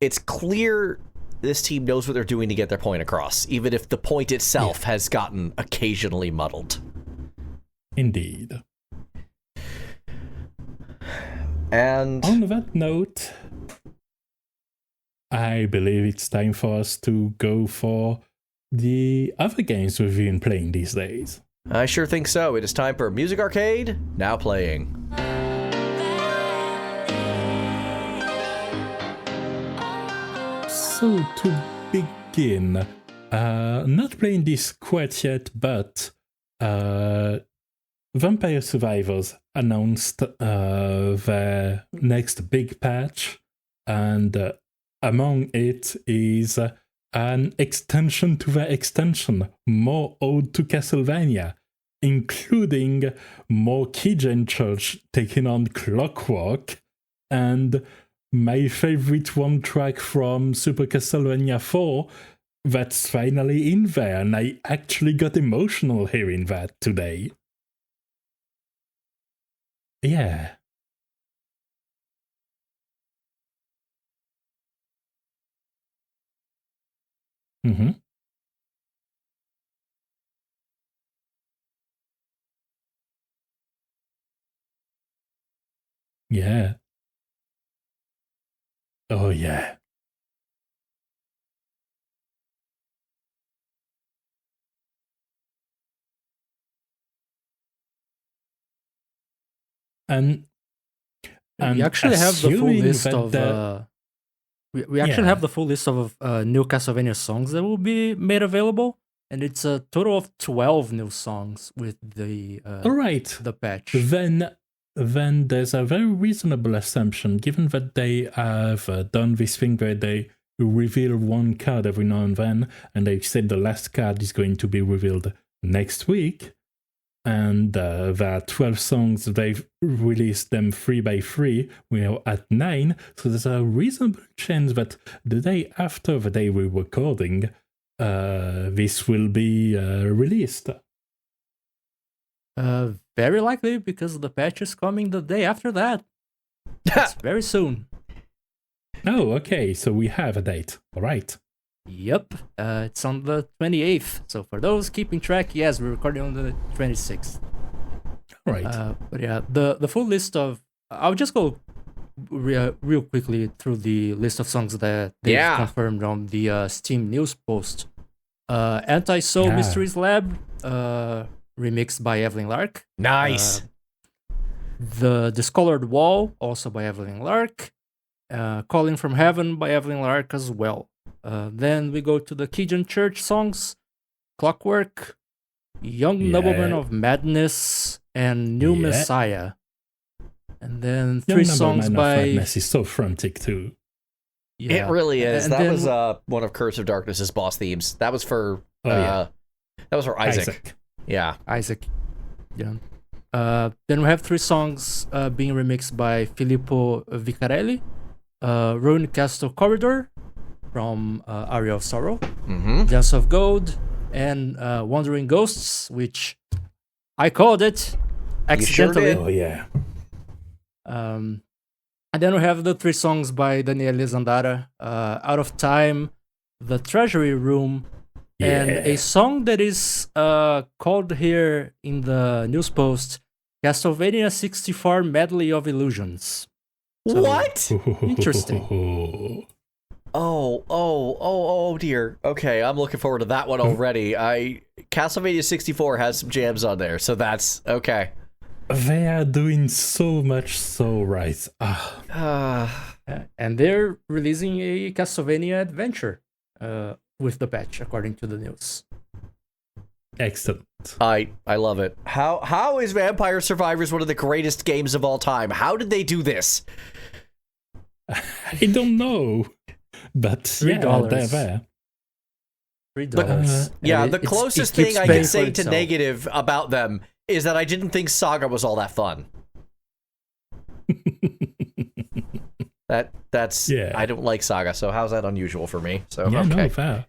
A: it's clear this team knows what they're doing to get their point across, even if the point itself has gotten occasionally muddled.
B: Indeed.
A: And
B: on that note, I believe it's time for us to go for the other games we've been playing these days.
A: I sure think so. It is time for Music Arcade, now playing.
B: So to begin, not playing this quite yet, but Vampire Survivors announced their next big patch, and among it is an extension to the extension, more Ode to Castlevania, including more Keygen Church taking on Clockwork, and my favorite one track from Super Castlevania 4 that's finally in there, and I actually got emotional hearing that today. Yeah. Mm-hmm. Yeah. Oh, yeah. And
C: we actually have the full list of we actually have the full list of new Castlevania songs that will be made available, and it's a total of 12 new songs with the the patch.
B: Then there's a very reasonable assumption, given that they have done this thing where they reveal one card every now and then, and they've said the last card is going to be revealed next week. And there are 12 songs, they've released them 3 by 3. We are at 9, so there's a reasonable chance that the day after the day we're recording, this will be released.
C: Very likely, because the patch is coming the day after that. It's very soon.
B: Oh, okay, so we have a date. All right.
C: Yep, it's on the 28th. So for those keeping track, yes, we're recording on the 26th.
B: All right.
C: But yeah, the full list of... I'll just go real quickly through the list of songs that they've confirmed on the Steam news post. Anti-Soul Mysteries Lab, remixed by Evelyn Lark.
A: Nice.
C: The Discolored Wall, also by Evelyn Lark. Calling from Heaven by Evelyn Lark as well. Then we go to the Keygen Church songs, Clockwork, Young Nobleman of Madness, and New Messiah. And then 3 songs by...
B: Madness is so frantic too.
A: Yeah. It really is. And that was one of Curse of Darkness's boss themes. That was for that was for Isaac. Yeah.
C: Isaac. Yeah. Then we have 3 songs being remixed by Filippo Vicarelli. Ruined Castle Corridor from Aria of Sorrow, Dance of Gold, and Wandering Ghosts, which I called it accidentally.
A: You sure
B: Oh yeah.
C: And then we have the 3 songs by Daniele Zandara, Out of Time, The Treasury Room, and a song that is called here in the news post, Castlevania 64 Medley of Illusions. So,
A: what?
C: Interesting.
A: Oh dear. Okay, I'm looking forward to that one already. Castlevania 64 has some jams on there, so that's okay.
B: They are doing so much so right.
C: And they're releasing a Castlevania adventure with the patch, according to the news.
B: Excellent.
A: I love it. How is Vampire Survivors one of the greatest games of all time? How did they do this?
B: I don't know, but
C: $3.
B: they're there.
C: $3.
A: Yeah, the closest thing I can say to negative about them is that I didn't think Saga was all that fun. That's I don't like Saga, so how's that unusual for me? So
B: yeah,
A: okay.
B: no, fair.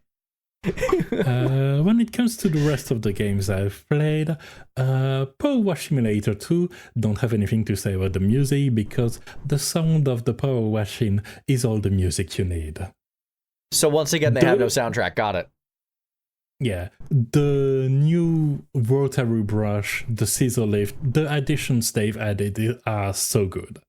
B: When it comes to the rest of the games I've played, Power Wash Simulator 2, don't have anything to say about the music because the sound of the power washing is all the music you need.
A: So once again, they have no soundtrack. Got it.
B: Yeah, the new rotary brush, the scissor lift, the additions they've added are so good.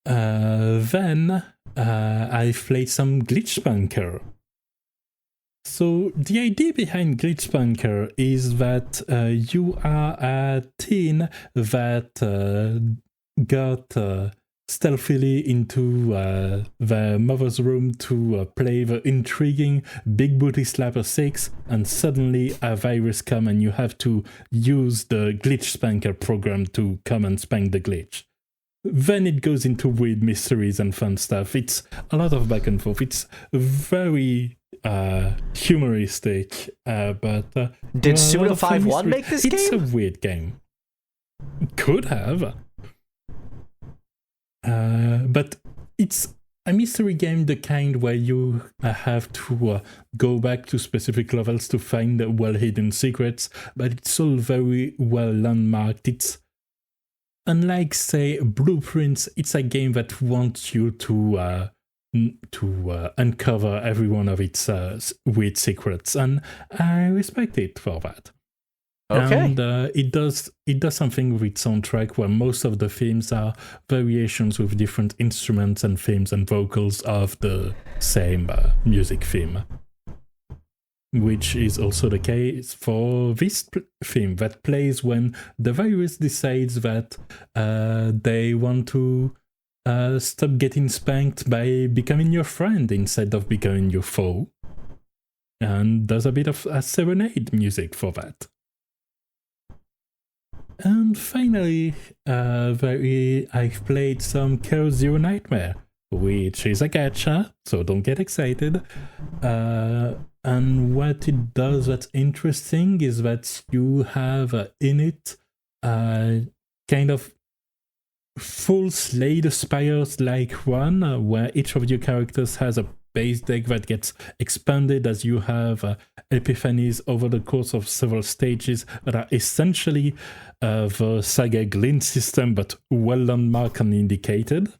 B: Then I've played some Glitch Bunker. So the idea behind Glitch Bunker is that you are a teen that got stealthily into the mother's room to play the intriguing Big Booty Slapper 6, and suddenly a virus come and you have to use the Glitch Spanker program to come and spank the glitch. Then it goes into weird mysteries and fun stuff. It's a lot of back and forth. It's very humoristic, but
A: did Suda 5-1 make this game?
B: It's a weird game. Could have. But it's a mystery game, the kind where you have to go back to specific levels to find well-hidden secrets, but it's all very well landmarked. It's unlike, say, Blueprints, it's a game that wants you to uncover every one of its weird secrets, and I respect it for that.
A: Okay.
B: And it does something with its soundtrack where most of the themes are variations with different instruments and themes and vocals of the same music theme, which is also the case for this theme that plays when the virus decides that they want to stop getting spanked by becoming your friend instead of becoming your foe, and does a bit of a serenade music for that. And finally, I've played some Chaos Zero Nightmare, which is a gacha, so don't get excited. And what it does that's interesting is that you have in it kind of full Slay the Spires-like one, where each of your characters has a base deck that gets expanded as you have epiphanies over the course of several stages that are essentially the Saga Glint system, but well landmarked and indicated.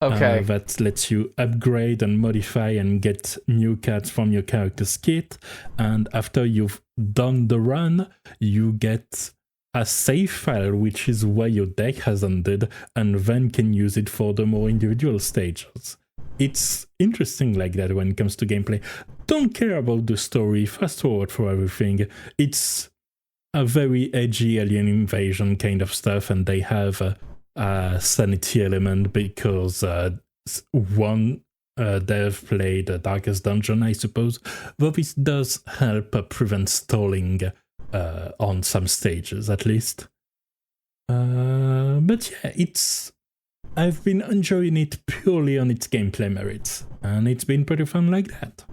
A: Okay.
B: That lets you upgrade and modify and get new cards from your character's kit. And after you've done the run, you get a save file, which is where your deck has ended, and then can use it for the more individual stages. It's interesting like that when it comes to gameplay. Don't care about the story, fast forward for everything. It's a very edgy alien invasion kind of stuff, and they have a sanity element because one dev played Darkest Dungeon, I suppose, though this does help prevent stalling on some stages at least. But yeah, I've been enjoying it purely on its gameplay merits, and it's been pretty fun like that.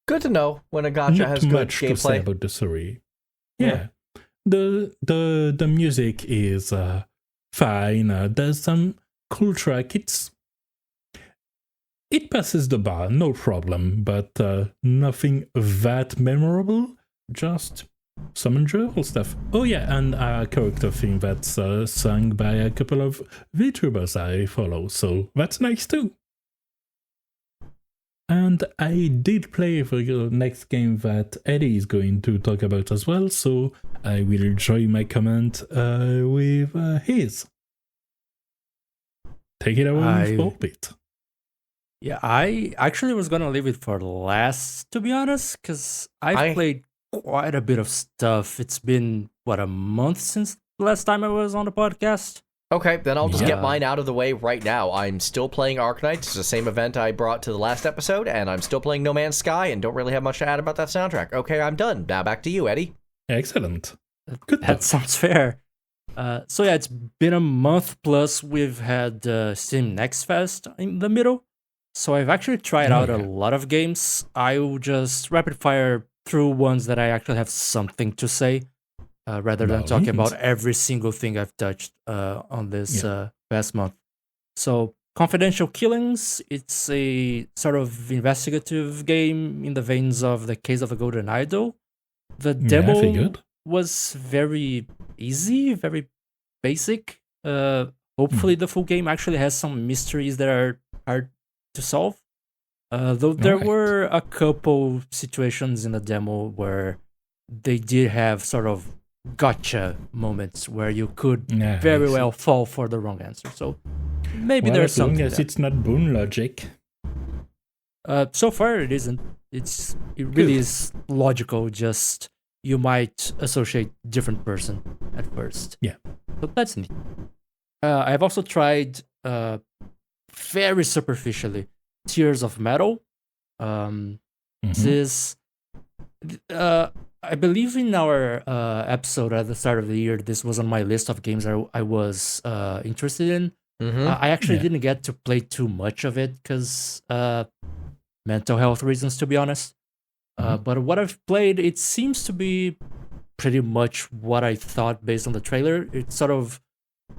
A: Good to know when a gacha has good
B: gameplay. Not much to say
A: gameplay.
B: about the story. Yeah. the music is fine. There's some cool track. It passes the bar, no problem, but nothing that memorable. Just some enjoyable stuff. Oh yeah, and a character theme that's sung by a couple of VTubers I follow, so that's nice too. And I did play the next game that Eddie is going to talk about as well, so I will join my comment with his. Take it away for a bit.
C: Yeah, I actually was going to leave it for last, to be honest, because I've played quite a bit of stuff. It's been, a month since the last time I was on the podcast?
A: Okay, then I'll just get mine out of the way right now. I'm still playing Arknights. It's the same event I brought to the last episode, and I'm still playing No Man's Sky, and don't really have much to add about that soundtrack. Okay, I'm done. Now back to you, Eddie.
B: Excellent.
C: Good. That sounds fair. So yeah, it's been a month plus. We've had Steam Next Fest in the middle. So I've actually tried out a lot of games. I will just rapid fire through ones that I actually have something to say, rather than talking about every single thing I've touched on this past month. So Confidential Killings, it's a sort of investigative game in the veins of The Case of the Golden Idol. The demo was very easy, very basic. Hopefully the full game actually has some mysteries that are hard to solve. Though there were a couple situations in the demo where they did have sort of gotcha moments where you could very well fall for the wrong answer. So maybe there's something.
B: As long as it's not Boon logic.
C: So far it isn't. It really is logical. Just you might associate different person at first.
B: Yeah.
C: So that's neat. I've also tried very superficially Tears of Metal. This is I believe in our episode at the start of the year, this was on my list of games I was interested in. I actually didn't get to play too much of it because mental health reasons, to be honest. But what I've played, it seems to be pretty much what I thought based on the trailer. It's sort of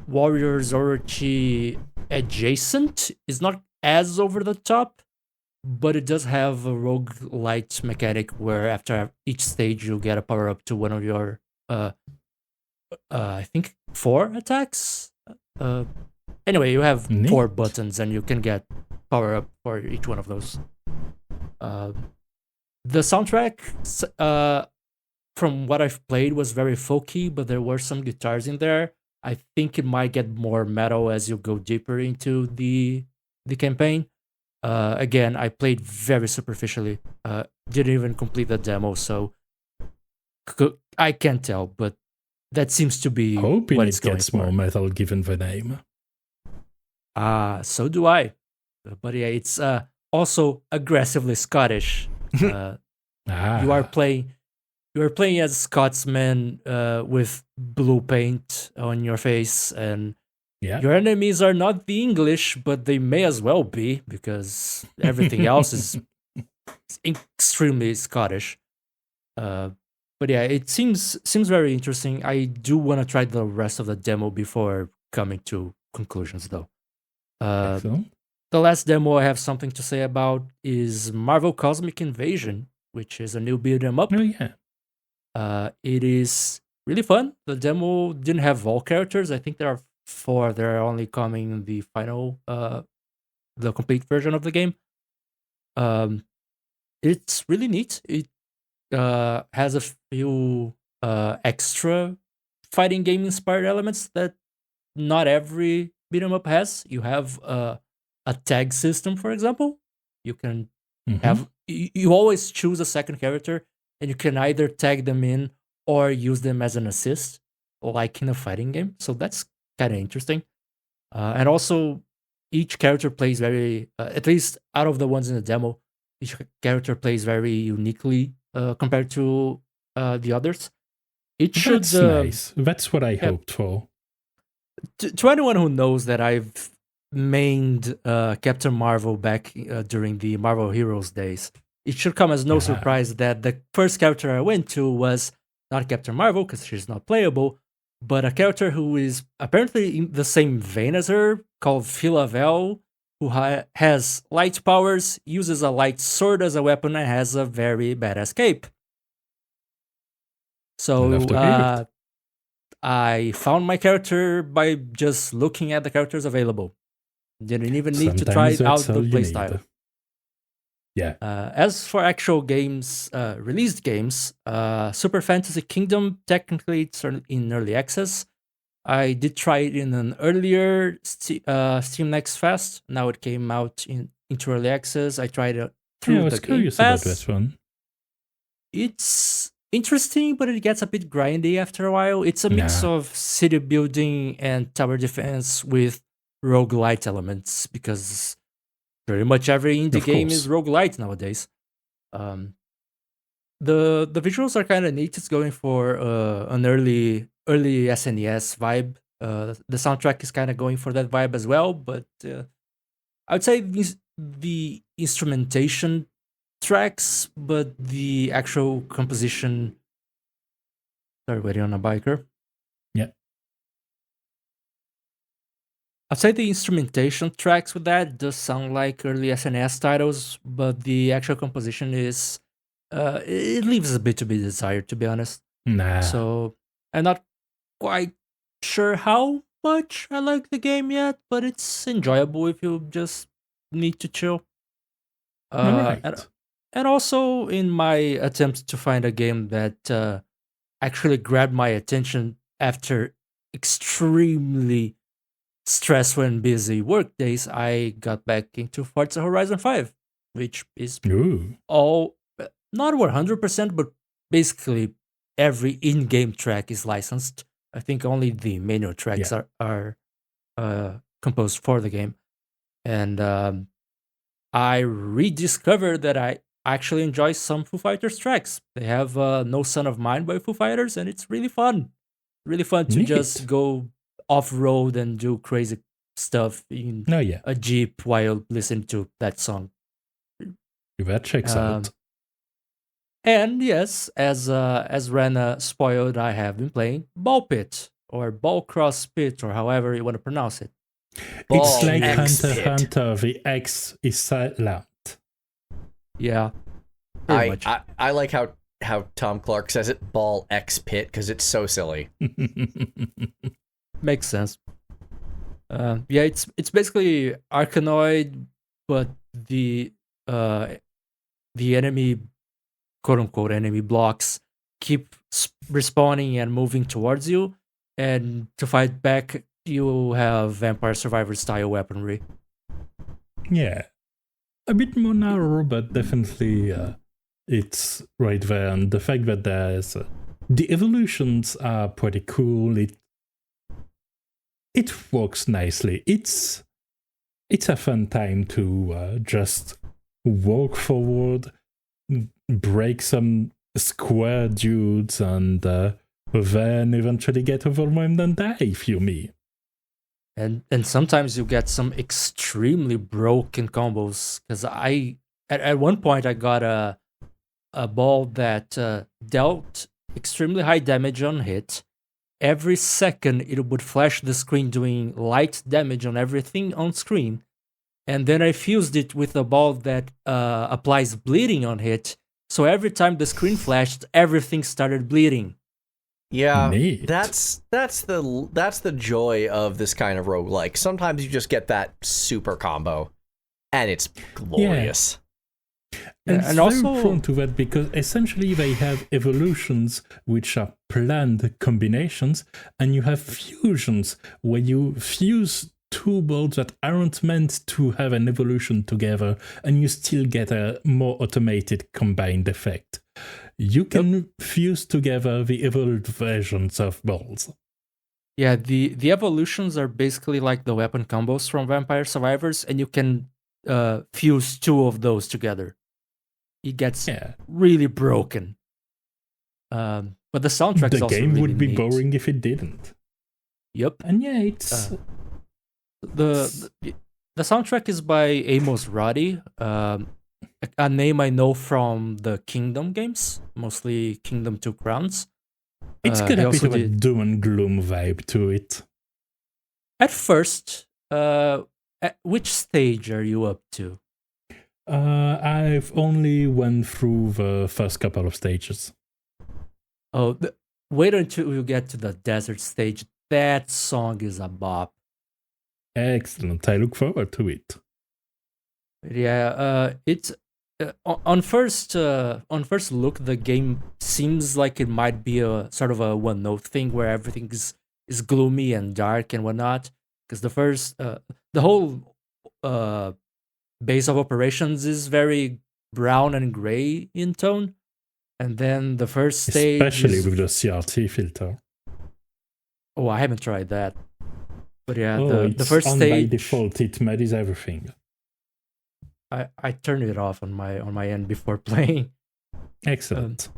C: Warriors Orochi adjacent. It's not as over the top, but it does have a roguelite mechanic where after each stage you get a power up to one of your I think 4 attacks. Anyway, you have 4 buttons and you can get power up for each one of those. The soundtrack, from what I've played, was very folky, but there were some guitars in there. I think it might get more metal as you go deeper into the campaign. Again, I played very superficially. Didn't even complete the demo, so I can't tell, but that seems to be
B: hoping
C: what
B: it gets more metal given the name.
C: So do I. But yeah, it's also aggressively Scottish. You are playing as Scotsman with blue paint on your face, and your enemies are not the English, but they may as well be because everything else is extremely Scottish. But yeah, it seems very interesting. I do want to try the rest of the demo before coming to conclusions, though. The last demo I have something to say about is Marvel Cosmic Invasion, which is a new beat 'em up. It is really fun. The demo didn't have all characters. I think there are 4. They're only coming in the final, the complete version of the game. It's really neat. It has a few extra fighting game inspired elements that not every beat 'em up has. You have a tag system, for example. You can have you always choose a second character, and you can either tag them in or use them as an assist, like in a fighting game. So that's kind of interesting. And also, each character plays very, at least out of the ones in the demo, each character plays very uniquely compared to the others.
B: That's nice. That's what I hoped for.
C: To anyone who knows that I've mained Captain Marvel back during the Marvel Heroes days, it should come as no surprise that the first character I went to was not Captain Marvel because she's not playable, but a character who is apparently in the same vein as her, called Philavel, who has light powers, uses a light sword as a weapon, and has a very badass cape. So I found my character by just looking at the characters available. Didn't even need to try out the playstyle.
B: Yeah.
C: As for actual games, released games, Super Fantasy Kingdom, technically it's in early access. I did try it in an earlier Steam Next Fest. Now it came out into early access. I tried it through the Game Pass.
B: About this one.
C: It's interesting, but it gets a bit grindy after a while. It's a mix of city building and tower defense with roguelite elements, because pretty much every indie game is roguelite nowadays. The visuals are kind of neat. It's going for an early SNES vibe. The soundtrack is kind of going for that vibe as well, but I would say the instrumentation tracks, but the actual composition. Sorry, waiting on a biker.
B: Yeah.
C: I'd say the instrumentation tracks with that does sound like early SNES titles, but the actual composition is it leaves a bit to be desired, to be honest. So I'm not quite sure how much I like the game yet, but it's enjoyable if you just need to chill. And also, in my attempt to find a game that actually grabbed my attention after extremely stressful and busy work days, I got back into Forza Horizon 5, which is all, not 100%, but basically every in-game track is licensed. I think only the menu tracks are composed for the game. And I rediscovered that I actually enjoy some Foo Fighters tracks. They have No Son of Mine by Foo Fighters, and it's really fun. Really fun to just go off-road and do crazy stuff in a Jeep while listening to that song.
B: That checks out.
C: And yes, as Rena spoiled, I have been playing Ball Pit, or Ball Cross Pit, or however you want to pronounce it.
B: It's like Hunter, the X is silent.
C: Yeah.
A: I like how Tom Clark says it, Ball X Pit, because it's so silly.
C: Makes sense. It's basically Arkanoid, but the enemy, quote unquote enemy blocks, keep respawning and moving towards you, and to fight back you have Vampire Survivor style weaponry.
B: Yeah, a bit more narrow, but definitely it's right there. And the fact that there's the evolutions are pretty cool. It works nicely. It's a fun time to just walk forward, break some square dudes, and then eventually get overwhelmed and die, if you me.
C: And sometimes you get some extremely broken combos. Because at one point I got a ball that dealt extremely high damage on hit. Every second it would flash the screen doing light damage on everything on screen. And then I fused it with a ball that applies bleeding on hit. So every time the screen flashed, everything started bleeding.
A: Yeah,
B: Neat.
A: that's the joy of this kind of roguelike. Sometimes you just get that super combo, and it's glorious.
B: And it's also very prone to that because essentially they have evolutions which are planned combinations, and you have fusions where you fuse two balls that aren't meant to have an evolution together, and you still get a more automated combined effect. You can fuse together the evolved versions of balls.
C: Yeah, the evolutions are basically like the weapon combos from Vampire Survivors, and you can fuse two of those together. It gets really broken. But the soundtrack is also really neat.
B: The game would be boring if it didn't.
C: Yep.
B: And it's...
C: The soundtrack is by Amos Roddy, a name I know from the Kingdom games, mostly Kingdom 2 Crowns.
B: It's got
C: he
B: a bit
C: also
B: of a doom and gloom vibe to it.
C: At first, at which stage are you up to?
B: I've only went through the first couple of stages.
C: Oh, wait until you get to the desert stage. That song is a bop.
B: Excellent. I look forward to it.
C: Yeah, it's on first look, the game seems like it might be a sort of a one note thing where everything is gloomy and dark and whatnot. Because the whole base of operations is very brown and gray in tone, and then the first stage,
B: especially with the CRT filter.
C: Oh, I haven't tried that, but yeah,
B: the
C: first
B: on
C: stage
B: by default it muddies everything.
C: I turned it off on my end before playing.
B: Excellent.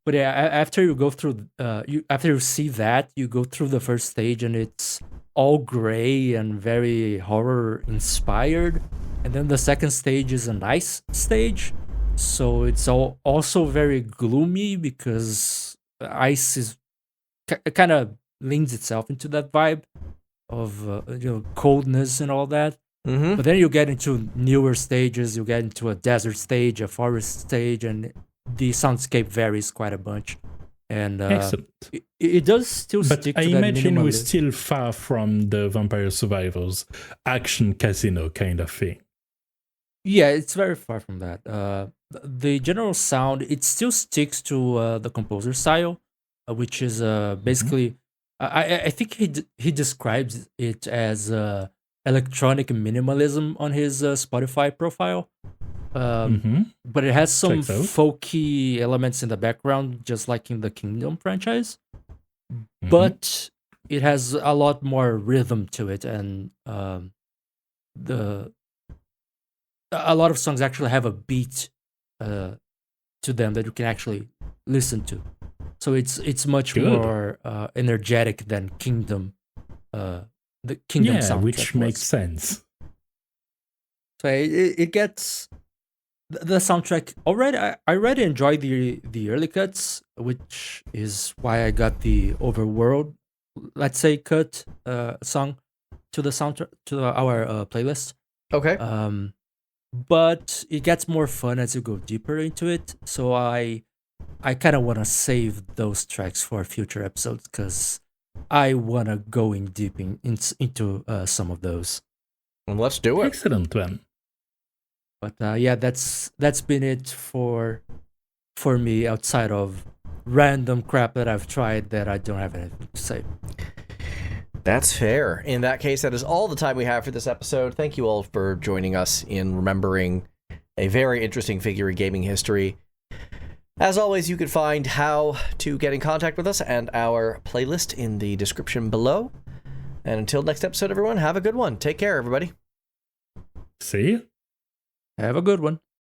C: But yeah, after you go through, after you see that, you go through the first stage and it's all gray and very horror inspired, and then the second stage is an ice stage, so it's also very gloomy because ice is kind of leans itself into that vibe of coldness and all that.
A: Mm-hmm.
C: But then you get into newer stages. You get into a desert stage, a forest stage, and the soundscape varies quite a bunch. And
B: excellent.
C: It does still
B: but
C: stick
B: I
C: to that
B: imagine we're
C: minimalism.
B: still far from the Vampire Survivors action casino kind of thing.
C: Yeah, it's very far from that. The general sound, it still sticks to the composer style, which is basically, I think he describes it as electronic minimalism on his Spotify profile. But it has some folky elements in the background, just like in the Kingdom franchise. But it has a lot more rhythm to it, and a lot of songs actually have a beat to them that you can actually listen to. So it's much more energetic than Kingdom. The Kingdom soundtrack
B: which makes sense.
C: So it gets the soundtrack already. I already enjoy the early cuts, which is why I got the Overworld, let's say, cut song to the soundtrack to our playlist.
A: Okay.
C: But it gets more fun as you go deeper into it. So I kind of want to save those tracks for future episodes because I want to go in deep into some of those.
A: Well, let's do it.
B: Excellent then.
C: But yeah, that's been it for me outside of random crap that I've tried that I don't have anything to say.
A: That's fair. In that case, that is all the time we have for this episode. Thank you all for joining us in remembering a very interesting figure in gaming history. As always, you can find how to get in contact with us and our playlist in the description below. And until next episode, everyone, have a good one. Take care, everybody.
B: See you.
C: Have a good one.